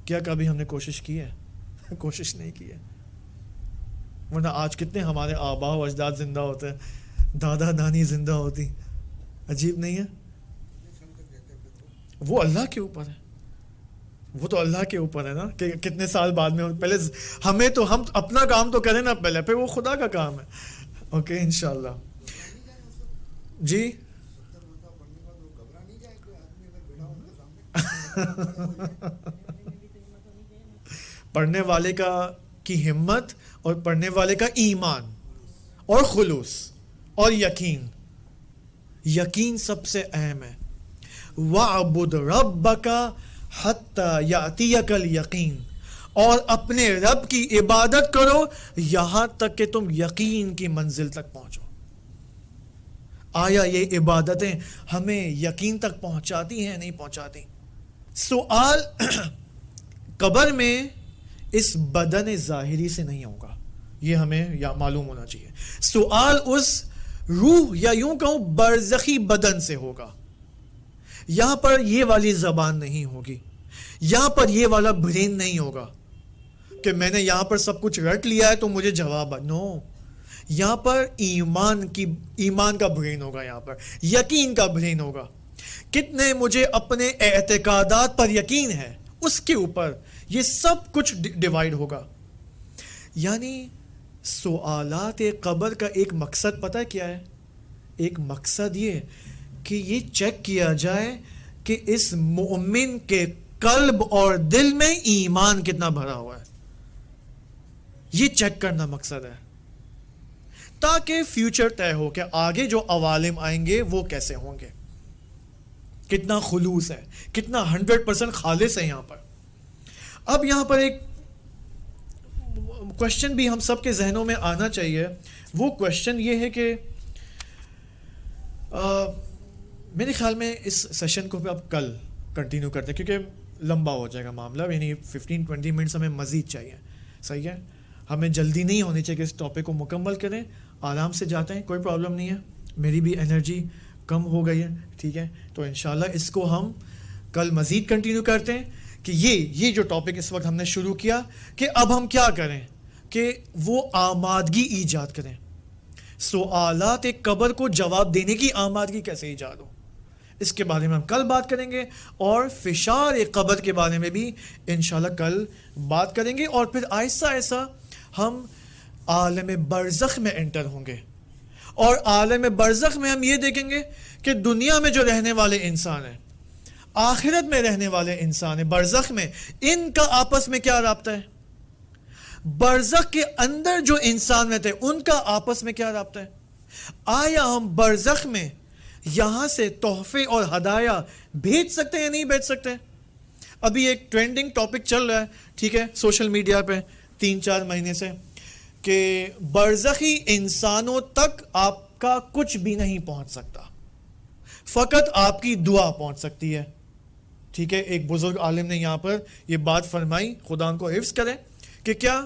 کیا کبھی ہم نے کوشش کی ہے؟ کوشش نہیں کی ہے. ورنہ آج کتنے ہمارے آبا و اجداد زندہ ہوتے ہیں، دادا دانی زندہ ہوتی. عجیب نہیں ہے؟ وہ اللہ کے اوپر ہے، وہ تو اللہ کے اوپر ہے نا کہ کتنے سال بعد میں. پہلے ہم اپنا کام تو کریں نا پہلے، پھر وہ خدا کا کام ہے. اوکے انشاءاللہ. جی پڑھنے والے کی ہمت اور پڑھنے والے کا ایمان اور خلوص اور یقین سب سے اہم ہے. وَعْبُدْ رَبَّكَ حَتَّى يَأْتِيَكَ الْيَقِينُ، اور اپنے رب کی عبادت کرو یہاں تک کہ تم یقین کی منزل تک پہنچو. آیا یہ عبادتیں ہمیں یقین تک پہنچاتی ہیں؟ نہیں پہنچاتی. سوال قبر میں اس بدن ظاہری سے نہیں ہوگا، یہ ہمیں معلوم ہونا چاہیے. سوال اس روح یا یوں کہوں برزخی بدن سے ہوگا. یہاں پر یہ والی زبان نہیں ہوگی، یہاں پر یہ والا برین نہیں ہوگا کہ میں نے یہاں پر سب کچھ رٹ لیا ہے تو مجھے جواب. نو، یہاں پر ایمان کا برین ہوگا، یہاں پر یقین کا برین ہوگا. کتنے مجھے اپنے اعتقادات پر یقین ہے اس کے اوپر یہ سب کچھ ڈیوائیڈ ہوگا. یعنی سوالات قبر کا ایک مقصد پتہ کیا ہے؟ ایک مقصد یہ کہ یہ چیک کیا جائے کہ اس مومن کے قلب اور دل میں ایمان کتنا بھرا ہوا ہے. یہ چیک کرنا مقصد ہے تاکہ فیوچر طے ہو کہ آگے جو عوالم آئیں گے وہ کیسے ہوں گے، کتنا خلوص ہے، کتنا 100% خالص ہے یہاں پر. اب یہاں پر ایک کوشچن بھی ہم سب کے ذہنوں میں آنا چاہیے. وہ کوشچن یہ ہے کہ میرے خیال میں اس سیشن کو اب کل کنٹینیو کرتے ہیں کیونکہ لمبا ہو جائے گا معاملہ. یعنی 15-20 منٹس ہمیں مزید چاہیے. صحیح ہے، ہمیں جلدی نہیں ہونی چاہیے کہ اس ٹاپک کو مکمل کریں. آرام سے جاتے ہیں، کوئی پرابلم نہیں ہے. میری بھی انرجی کم ہو گئی ہے، ٹھیک ہے. تو انشاءاللہ اس کو ہم کل مزید کنٹینیو کرتے ہیں کہ یہ جو ٹاپک اس وقت ہم نے شروع کیا کہ اب ہم کیا کریں کہ وہ آمادگی ایجاد کریں. سوالات قبر کو جواب دینے کی آمادگی کیسے ایجاد ہو، اس کے بارے میں ہم کل بات کریں گے. اور فشار قبر کے بارے میں بھی انشاءاللہ کل بات کریں گے. اور پھر آہستہ آہستہ ہم عالم برزخ میں انٹر ہوں گے. اور عالم برزخ میں ہم یہ دیکھیں گے کہ دنیا میں جو رہنے والے انسان ہیں، آخرت میں رہنے والے انسان ہیں، برزخ میں ان کا آپس میں کیا رابطہ ہے. برزخ کے اندر جو انسان رہتے ہیں ان کا آپس میں کیا رابطہ ہے. آیا ہم برزخ میں یہاں سے تحفے اور ہدایہ بھیج سکتے ہیں یا نہیں بھیج سکتے؟ ابھی ایک ٹرینڈنگ ٹاپک چل رہا ہے، ٹھیک ہے، سوشل میڈیا پہ 3-4 مہینے سے، کہ برزخی انسانوں تک آپ کا کچھ بھی نہیں پہنچ سکتا، فقط آپ کی دعا پہنچ سکتی ہے. ٹھیک ہے, ایک بزرگ عالم نے یہاں پر یہ بات فرمائی, خدا ان کو حفظ کرے, کہ کیا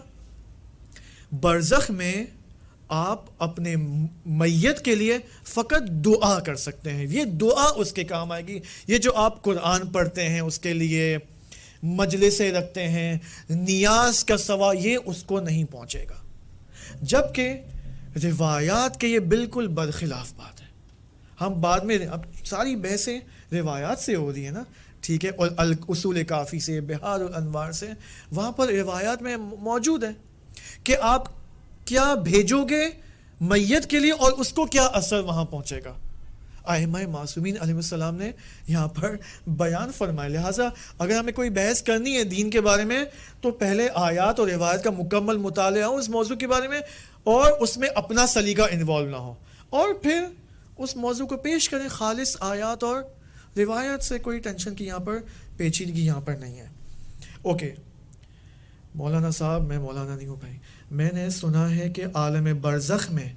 برزخ میں آپ اپنے میت کے لیے فقط دعا کر سکتے ہیں, یہ دعا اس کے کام آئے گی. یہ جو آپ قرآن پڑھتے ہیں, اس کے لیے مجلسیں رکھتے ہیں, نیاز کا ثواب, یہ اس کو نہیں پہنچے گا. جبکہ روایات کے یہ بالکل برخلاف بات ہے. ہم بعد میں, اب ساری بحثیں روایات سے ہو رہی ہیں نا, ٹھیک ہے, اور اصول کافی سے, بہار الانوار سے, وہاں پر روایات میں موجود ہے کہ آپ کیا بھیجو گے میت کے لیے اور اس کو کیا اثر وہاں پہنچے گا. ائمہ معصومین علیہ السلام نے یہاں پر بیان فرمایا. لہٰذا اگر ہمیں کوئی بحث کرنی ہے دین کے بارے میں تو پہلے آیات اور روایت کا مکمل مطالعہ ہو اس موضوع کے بارے میں, اور اس میں اپنا سلیقہ انوالو نہ ہو, اور پھر اس موضوع کو پیش کریں خالص آیات اور روایت سے. کوئی ٹینشن کی یہاں پر پیچیدگی یہاں پر نہیں ہے. اوکے مولانا صاحب, میں مولانا نہیں ہوں بھائی, میں نے سنا ہے کہ عالم برزخ میں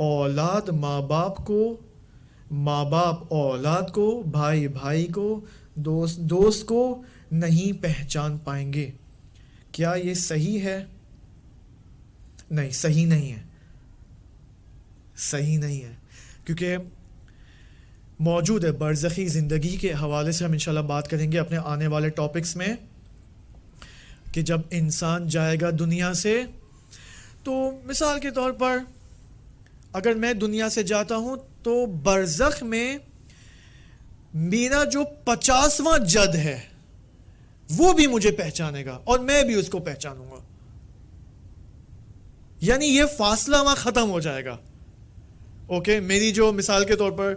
اولاد ماں باپ کو, ماں باپ اولاد کو, بھائی بھائی کو, دوست دوست کو نہیں پہچان پائیں گے. کیا یہ صحیح ہے؟ نہیں, صحیح نہیں ہے, صحیح نہیں ہے, کیونکہ موجود ہے برزخی زندگی کے حوالے سے. ہم انشاءاللہ بات کریں گے اپنے آنے والے ٹاپکس میں کہ جب انسان جائے گا دنیا سے, تو مثال کے طور پر اگر میں دنیا سے جاتا ہوں تو برزخ میں میرا جو 50واں جد ہے وہ بھی مجھے پہچانے گا اور میں بھی اس کو پہچانوں گا. یعنی یہ فاصلہ وہاں ختم ہو جائے گا. اوکے, میری جو مثال کے طور پر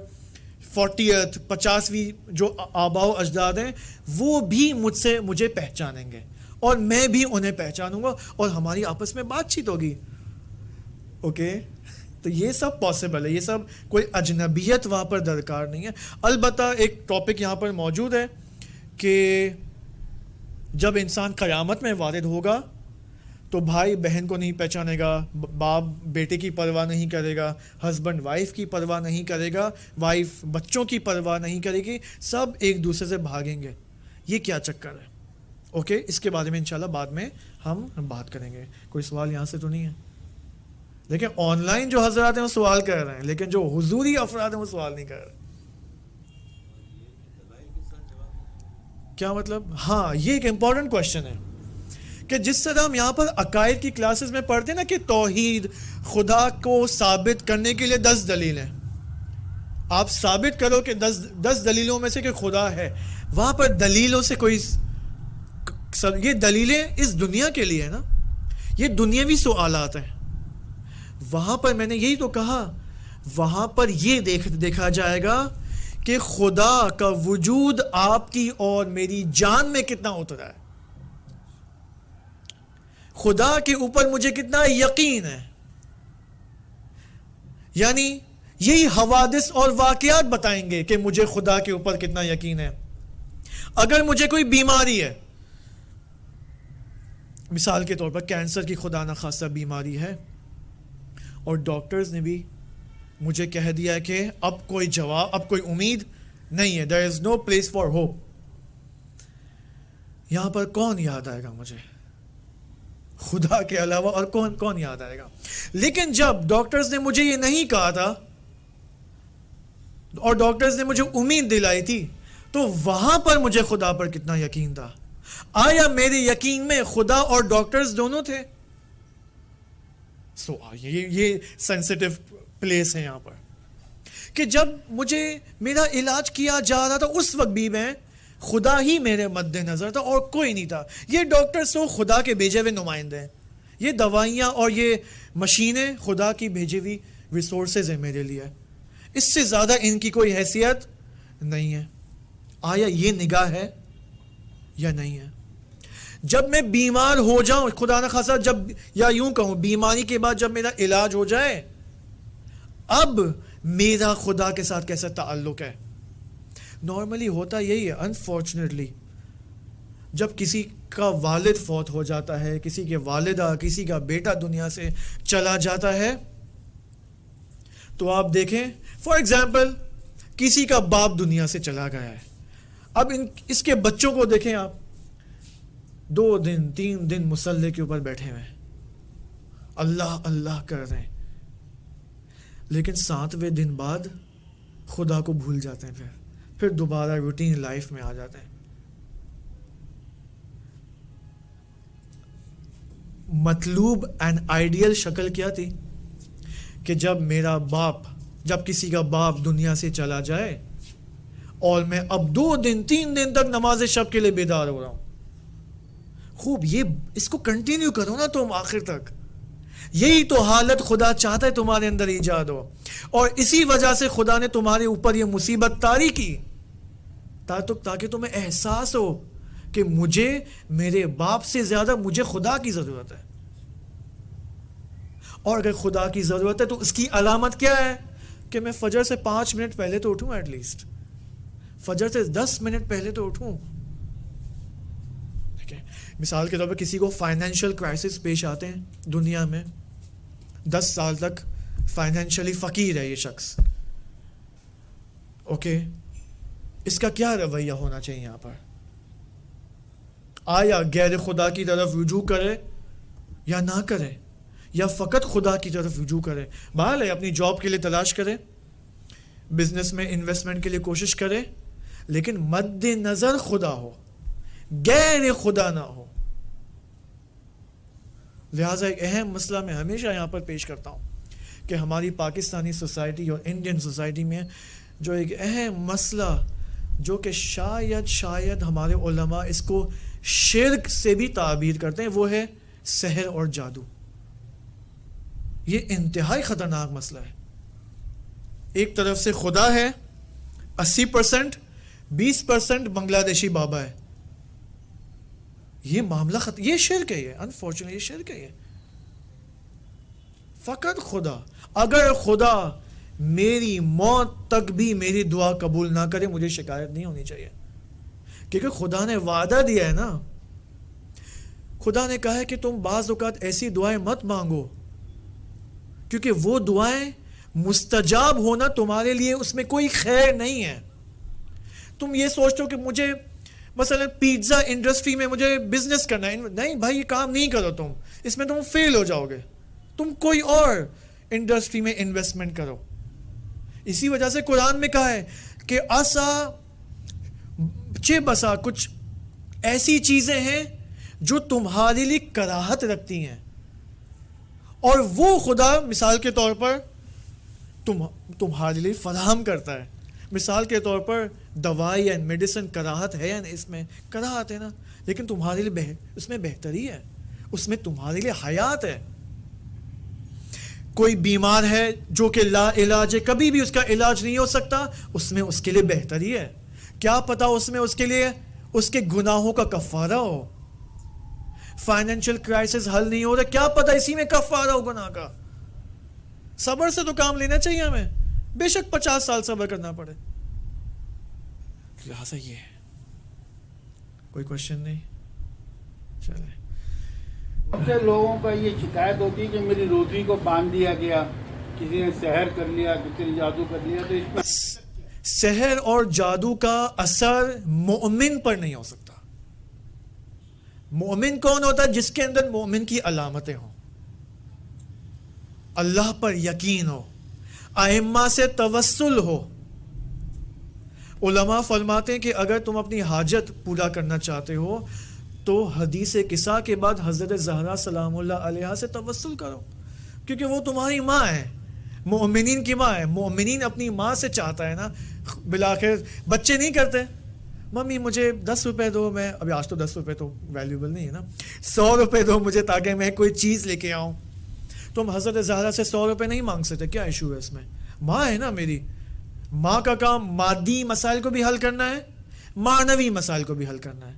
40th 50ویں جو آباء و اجداد ہیں وہ بھی مجھے پہچانیں گے اور میں بھی انہیں پہچانوں گا اور ہماری آپس میں بات چیت ہوگی. اوکے, تو یہ سب پاسبل ہے, یہ سب کوئی اجنبیت وہاں پر درکار نہیں ہے. البتہ ایک ٹاپک یہاں پر موجود ہے کہ جب انسان قیامت میں وارد ہوگا تو بھائی بہن کو نہیں پہچانے گا, باپ بیٹے کی پرواہ نہیں کرے گا, ہسبینڈ وائف کی پرواہ نہیں کرے گا, وائف بچوں کی پرواہ نہیں کرے گی, سب ایک دوسرے سے بھاگیں گے. یہ کیا چکر ہے؟ اوکے, اس کے بارے میں انشاءاللہ بعد میں ہم بات کریں گے. کوئی سوال یہاں سے تو نہیں ہے؟ لیکن آن لائن جو حضرات ہیں وہ سوال کر رہے ہیں, لیکن جو حضوری افراد ہیں وہ سوال نہیں کر رہے. کیا مطلب؟ ہاں, یہ ایک امپورٹنٹ کوشچن ہے کہ جس طرح ہم یہاں پر عقائد کی کلاسز میں پڑھتے ہیں نا کہ توحید, خدا کو ثابت کرنے کے لیے 10 دلیلیں, آپ ثابت کرو کہ 10 دلیلوں میں سے کہ خدا ہے. وہاں پر دلیلوں سے کوئی, یہ دلیلیں اس دنیا کے لیے ہے نا, یہ دنیاوی سوالات ہیں. وہاں پر میں نے یہی تو کہا, وہاں پر یہ دیکھا جائے گا کہ خدا کا وجود آپ کی اور میری جان میں کتنا اترا ہے, خدا کے اوپر مجھے کتنا یقین ہے. یعنی یہی حوادث اور واقعات بتائیں گے کہ مجھے خدا کے اوپر کتنا یقین ہے. اگر مجھے کوئی بیماری ہے, مثال کے طور پر کینسر کی خدا نخواستہ بیماری ہے, اور ڈاکٹرز نے بھی مجھے کہہ دیا ہے کہ اب کوئی جواب, اب کوئی امید نہیں ہے, there is no place for hope. یہاں پر کون یاد آئے گا مجھے؟ خدا کے علاوہ اور کون یاد آئے گا؟ لیکن جب ڈاکٹرز نے مجھے یہ نہیں کہا تھا اور ڈاکٹرز نے مجھے امید دلائی تھی, تو وہاں پر مجھے خدا پر کتنا یقین تھا. آیا میرے یقین میں خدا اور ڈاکٹرز دونوں تھے؟ یہ سینسیٹیو پلیس ہے یہاں پر کہ جب مجھے میرا علاج کیا جا رہا تھا اس وقت بھی میں, خدا ہی میرے مد نظر تھا اور کوئی نہیں تھا. یہ ڈاکٹرز تو خدا کے بھیجے ہوئے نمائندے ہیں, یہ دوائیاں اور یہ مشینیں خدا کی بھیجی ہوئی ریسورسز ہیں میرے لیے. اس سے زیادہ ان کی کوئی حیثیت نہیں ہے. آیا یہ نگاہ ہے یا نہیں ہے؟ جب میں بیمار ہو جاؤں, خدا نخواستہ, جب, یا یوں کہوں بیماری کے بعد جب میرا علاج ہو جائے, اب میرا خدا کے ساتھ کیسا تعلق ہے؟ نارملی ہوتا یہی ہے انفارچونیٹلی, جب کسی کا والد فوت ہو جاتا ہے, کسی کے والدہ, کسی کا بیٹا دنیا سے چلا جاتا ہے, تو آپ دیکھیں فار ایگزامپل کسی کا باپ دنیا سے چلا گیا ہے, اب اس کے بچوں کو دیکھیں آپ، 2 دن 3 دن مصلی کے اوپر بیٹھے ہوئے ہیں، اللہ اللہ کر رہے ہیں، لیکن 7ویں دن بعد خدا کو بھول جاتے ہیں، پھر دوبارہ روٹین لائف میں آ جاتے ہیں۔ مطلوب اینڈ آئیڈیل شکل کیا تھی کہ جب کسی کا باپ دنیا سے چلا جائے اور میں اب 2 دن 3 دن تک نماز شب کے لیے بیدار ہو رہا ہوں۔ خوب، اس کو کنٹینیو کرو نا تم آخر تک۔ یہی تو حالت خدا چاہتا ہے تمہارے اندر ایجاد ہو، اور اسی وجہ سے خدا نے تمہارے اوپر یہ مصیبت طاری کی تاکہ تمہیں احساس ہو کہ مجھے میرے باپ سے زیادہ مجھے خدا کی ضرورت ہے۔ اور اگر خدا کی ضرورت ہے تو اس کی علامت کیا ہے؟ کہ میں فجر سے 5 منٹ پہلے تو اٹھوں، ایٹ لیسٹ فجر سے 10 منٹ پہلے تو اٹھوں۔ مثال کے طور پر کسی کو فائنینشیل کرائسس پیش آتے ہیں دنیا میں، 10 سال تک فائنینشلی فقیر ہے یہ شخص، اوکے، اس کا کیا رویہ ہونا چاہیے یہاں پر؟ آیا غیر خدا کی طرف رجوع کرے یا نہ کرے، یا فقط خدا کی طرف رجوع کرے؟ بہرحال ہے، اپنی جاب کے لیے تلاش کرے، بزنس میں انویسٹمنٹ کے لیے کوشش کرے، لیکن مد نظر خدا ہو، غیر خدا نہ ہو۔ لہٰذا ایک اہم مسئلہ میں ہمیشہ یہاں پر پیش کرتا ہوں کہ ہماری پاکستانی سوسائٹی اور انڈین سوسائٹی میں جو ایک اہم مسئلہ جو کہ شاید ہمارے علماء اس کو شرک سے بھی تعبیر کرتے ہیں، وہ ہے سحر اور جادو۔ یہ انتہائی خطرناک مسئلہ ہے۔ ایک طرف سے خدا ہے 80%، 20% بنگلہ دیشی بابا ہے۔ یہ معاملہ یہ شرک ہے، یہ انفارچونیٹلی یہ شرک ہے۔ یہ فقط خدا، اگر خدا میری موت تک بھی میری دعا قبول نہ کرے، مجھے شکایت نہیں ہونی چاہیے، کیونکہ خدا نے وعدہ دیا ہے نا۔ خدا نے کہا ہے کہ تم بعض اوقات ایسی دعائیں مت مانگو، کیونکہ وہ دعائیں مستجاب ہونا تمہارے لیے اس میں کوئی خیر نہیں ہے۔ تم یہ سوچتے ہو کہ مجھے مثلا پیزا انڈسٹری میں مجھے بزنس کرنا ہے، نہیں بھائی، یہ کام نہیں کرو، تم اس میں تم فیل ہو جاؤ گے، تم کوئی اور انڈسٹری میں انویسٹمنٹ کرو۔ اسی وجہ سے قرآن میں کہا ہے کہ بسا کچھ ایسی چیزیں ہیں جو تمہارے لیے کراہت رکھتی ہیں، اور وہ خدا مثال کے طور پر تمہارے لیے فراہم کرتا ہے۔ مثال کے طور پر دوائی یا میڈیسن کراہت ہے یا نہیں؟ اس میں کراہت ہے نا، لیکن تمہارے لیے اس میں بہتری ہے، اس میں تمہارے لیے حیات ہے۔ کوئی بیمار ہے جو کہ لا علاج ہے، کبھی بھی اس کا علاج نہیں ہو سکتا، اس میں اس کے لیے بہتری ہے۔ کیا پتا اس میں اس کے لیے اس کے گناہوں کا کفارہ ہو۔ فائنینشیل کرائسس حل نہیں ہو رہا، کیا پتا اسی میں کفارہ ہو گناہ کا۔ صبر سے تو کام لینا چاہیے ہمیں، بے شک 50 سال صبر کرنا پڑے۔ لہٰذا یہ کوئی کوشچن نہیں، چلیں۔ بہت سے لوگوں کا یہ شکایت ہوتی ہے کہ میری روزی کو باندھ دیا گیا، کسی نے سحر کر لیا، کسی نے جادو کر لیا، تو اس پر سحر اور جادو کا اثر مومن پر نہیں ہو سکتا۔ مومن کون ہوتا ہے؟ جس کے اندر مومن کی علامتیں ہوں، اللہ پر یقین ہو، ائمہ سے توسل ہو۔ علماء فرماتے ہیں کہ اگر تم اپنی حاجت پورا کرنا چاہتے ہو تو حدیث قصہ کے بعد حضرت زہرا سلام اللہ علیہا سے توسل کرو، کیونکہ وہ تمہاری ماں ہے، مومنین کی ماں ہے۔ مومنین اپنی ماں سے چاہتا ہے نا، بالآخر بچے نہیں کرتے، ممی مجھے 10 روپے دو، میں ابھی آج تو 10 روپے تو ویلیوبل نہیں ہے نا، 100 روپے دو مجھے تاکہ میں کوئی چیز لے کے آؤں۔ تم حضرت زہرا سے 100 روپے نہیں مانگ سکتے، کیا ایشو ہے اس میں؟ ماں ہے نا میری، ماں کا کام مادی مسائل کو بھی حل کرنا ہے، معنوی مسائل کو بھی حل کرنا ہے۔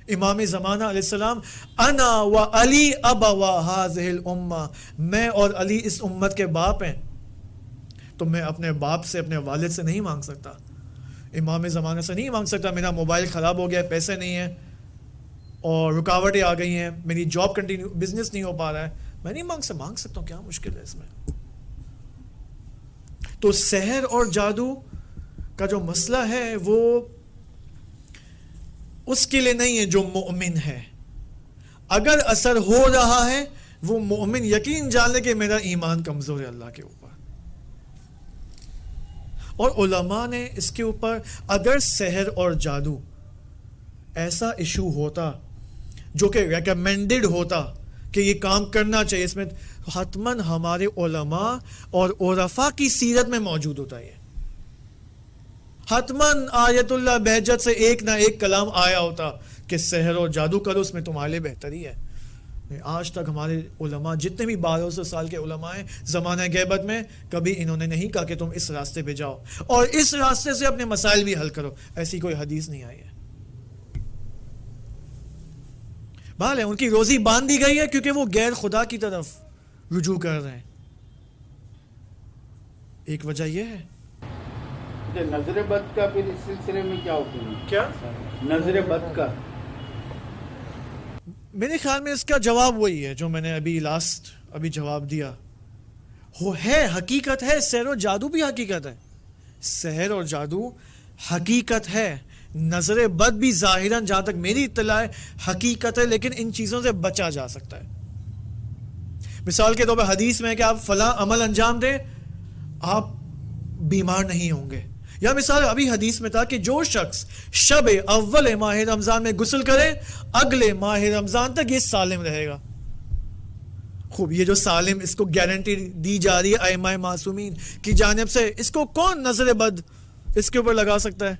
امام زمانہ علیہ السلام، انا و علی ابوا ہذہ الامہ، میں اور علی اس امت کے باپ ہیں، تو میں اپنے باپ سے، اپنے والد سے نہیں مانگ سکتا، امام زمانہ سے نہیں مانگ سکتا۔ میرا موبائل خراب ہو گیا، پیسے نہیں ہیں اور رکاوٹیں آ گئی ہیں، میری جاب کنٹینیو، بزنس نہیں ہو پا رہا ہے، میں نہیں مانگ سکتا ہوں، کیا مشکل ہے اس میں؟ تو سحر اور جادو کا جو مسئلہ ہے وہ اس کے لیے نہیں ہے جو مومن ہے. اگر اثر ہو رہا ہے وہ مومن یقین جان لے کہ میرا ایمان کمزور ہے اللہ کے اوپر. اور علماء نے اس کے اوپر اگر سحر اور جادو ایسا ایشو ہوتا جو کہ ریکمینڈڈ ہوتا کہ یہ کام کرنا چاہیے، اس میں حتماً ہمارے علماء اور عرفاء کی سیرت میں موجود ہوتا ہے. حتماً آیت اللہ بہجت سے ایک نہ ایک کلام آیا ہوتا کہ سحر اور جادو کرو، اس میں تمہارے لیے بہتری ہے. آج تک ہمارے علماء جتنے بھی 1200 سال کے علماء ہیں زمانہ غیبت میں، کبھی انہوں نے نہیں کہا کہ تم اس راستے پہ جاؤ اور اس راستے سے اپنے مسائل بھی حل کرو. ایسی کوئی حدیث نہیں آئی ہے. بال ہے ان کی روزی باندھ دی گئی ہے کیونکہ وہ غیر خدا کی طرف رجوع کر رہے ہیں. ایک وجہ یہ ہے. نظر بد کا پھر اس سلسلے میں کیا حکم ہے؟ کیا نظر بد کا میرے خیال میں اس کا جواب وہی ہے جو میں نے ابھی جواب دیا. وہ ہے، حقیقت ہے. سحر و جادو بھی حقیقت ہے. سحر اور جادو حقیقت ہے. نظر بد بھی ظاہراً جہاں تک میری اطلاع ہے حقیقت ہے، لیکن ان چیزوں سے بچا جا سکتا ہے. مثال کے طور پر حدیث میں کہ آپ فلاں عمل انجام دیں آپ بیمار نہیں ہوں گے. یا مثال ابھی حدیث میں تھا کہ جو شخص شب اول ماہ رمضان میں غسل کرے اگلے ماہ رمضان تک یہ سالم رہے گا. خوب، یہ جو سالم، اس کو گارنٹی دی جا رہی ہے ائمہ معصومین کی جانب سے. اس کو کون نظر بد اس کے اوپر لگا سکتا ہے؟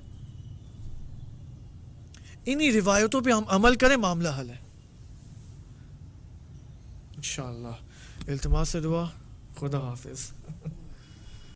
انہی روایتوں پہ ہم عمل کریں، معاملہ حل ہے انشاءاللہ. التماس دعا. خدا حافظ.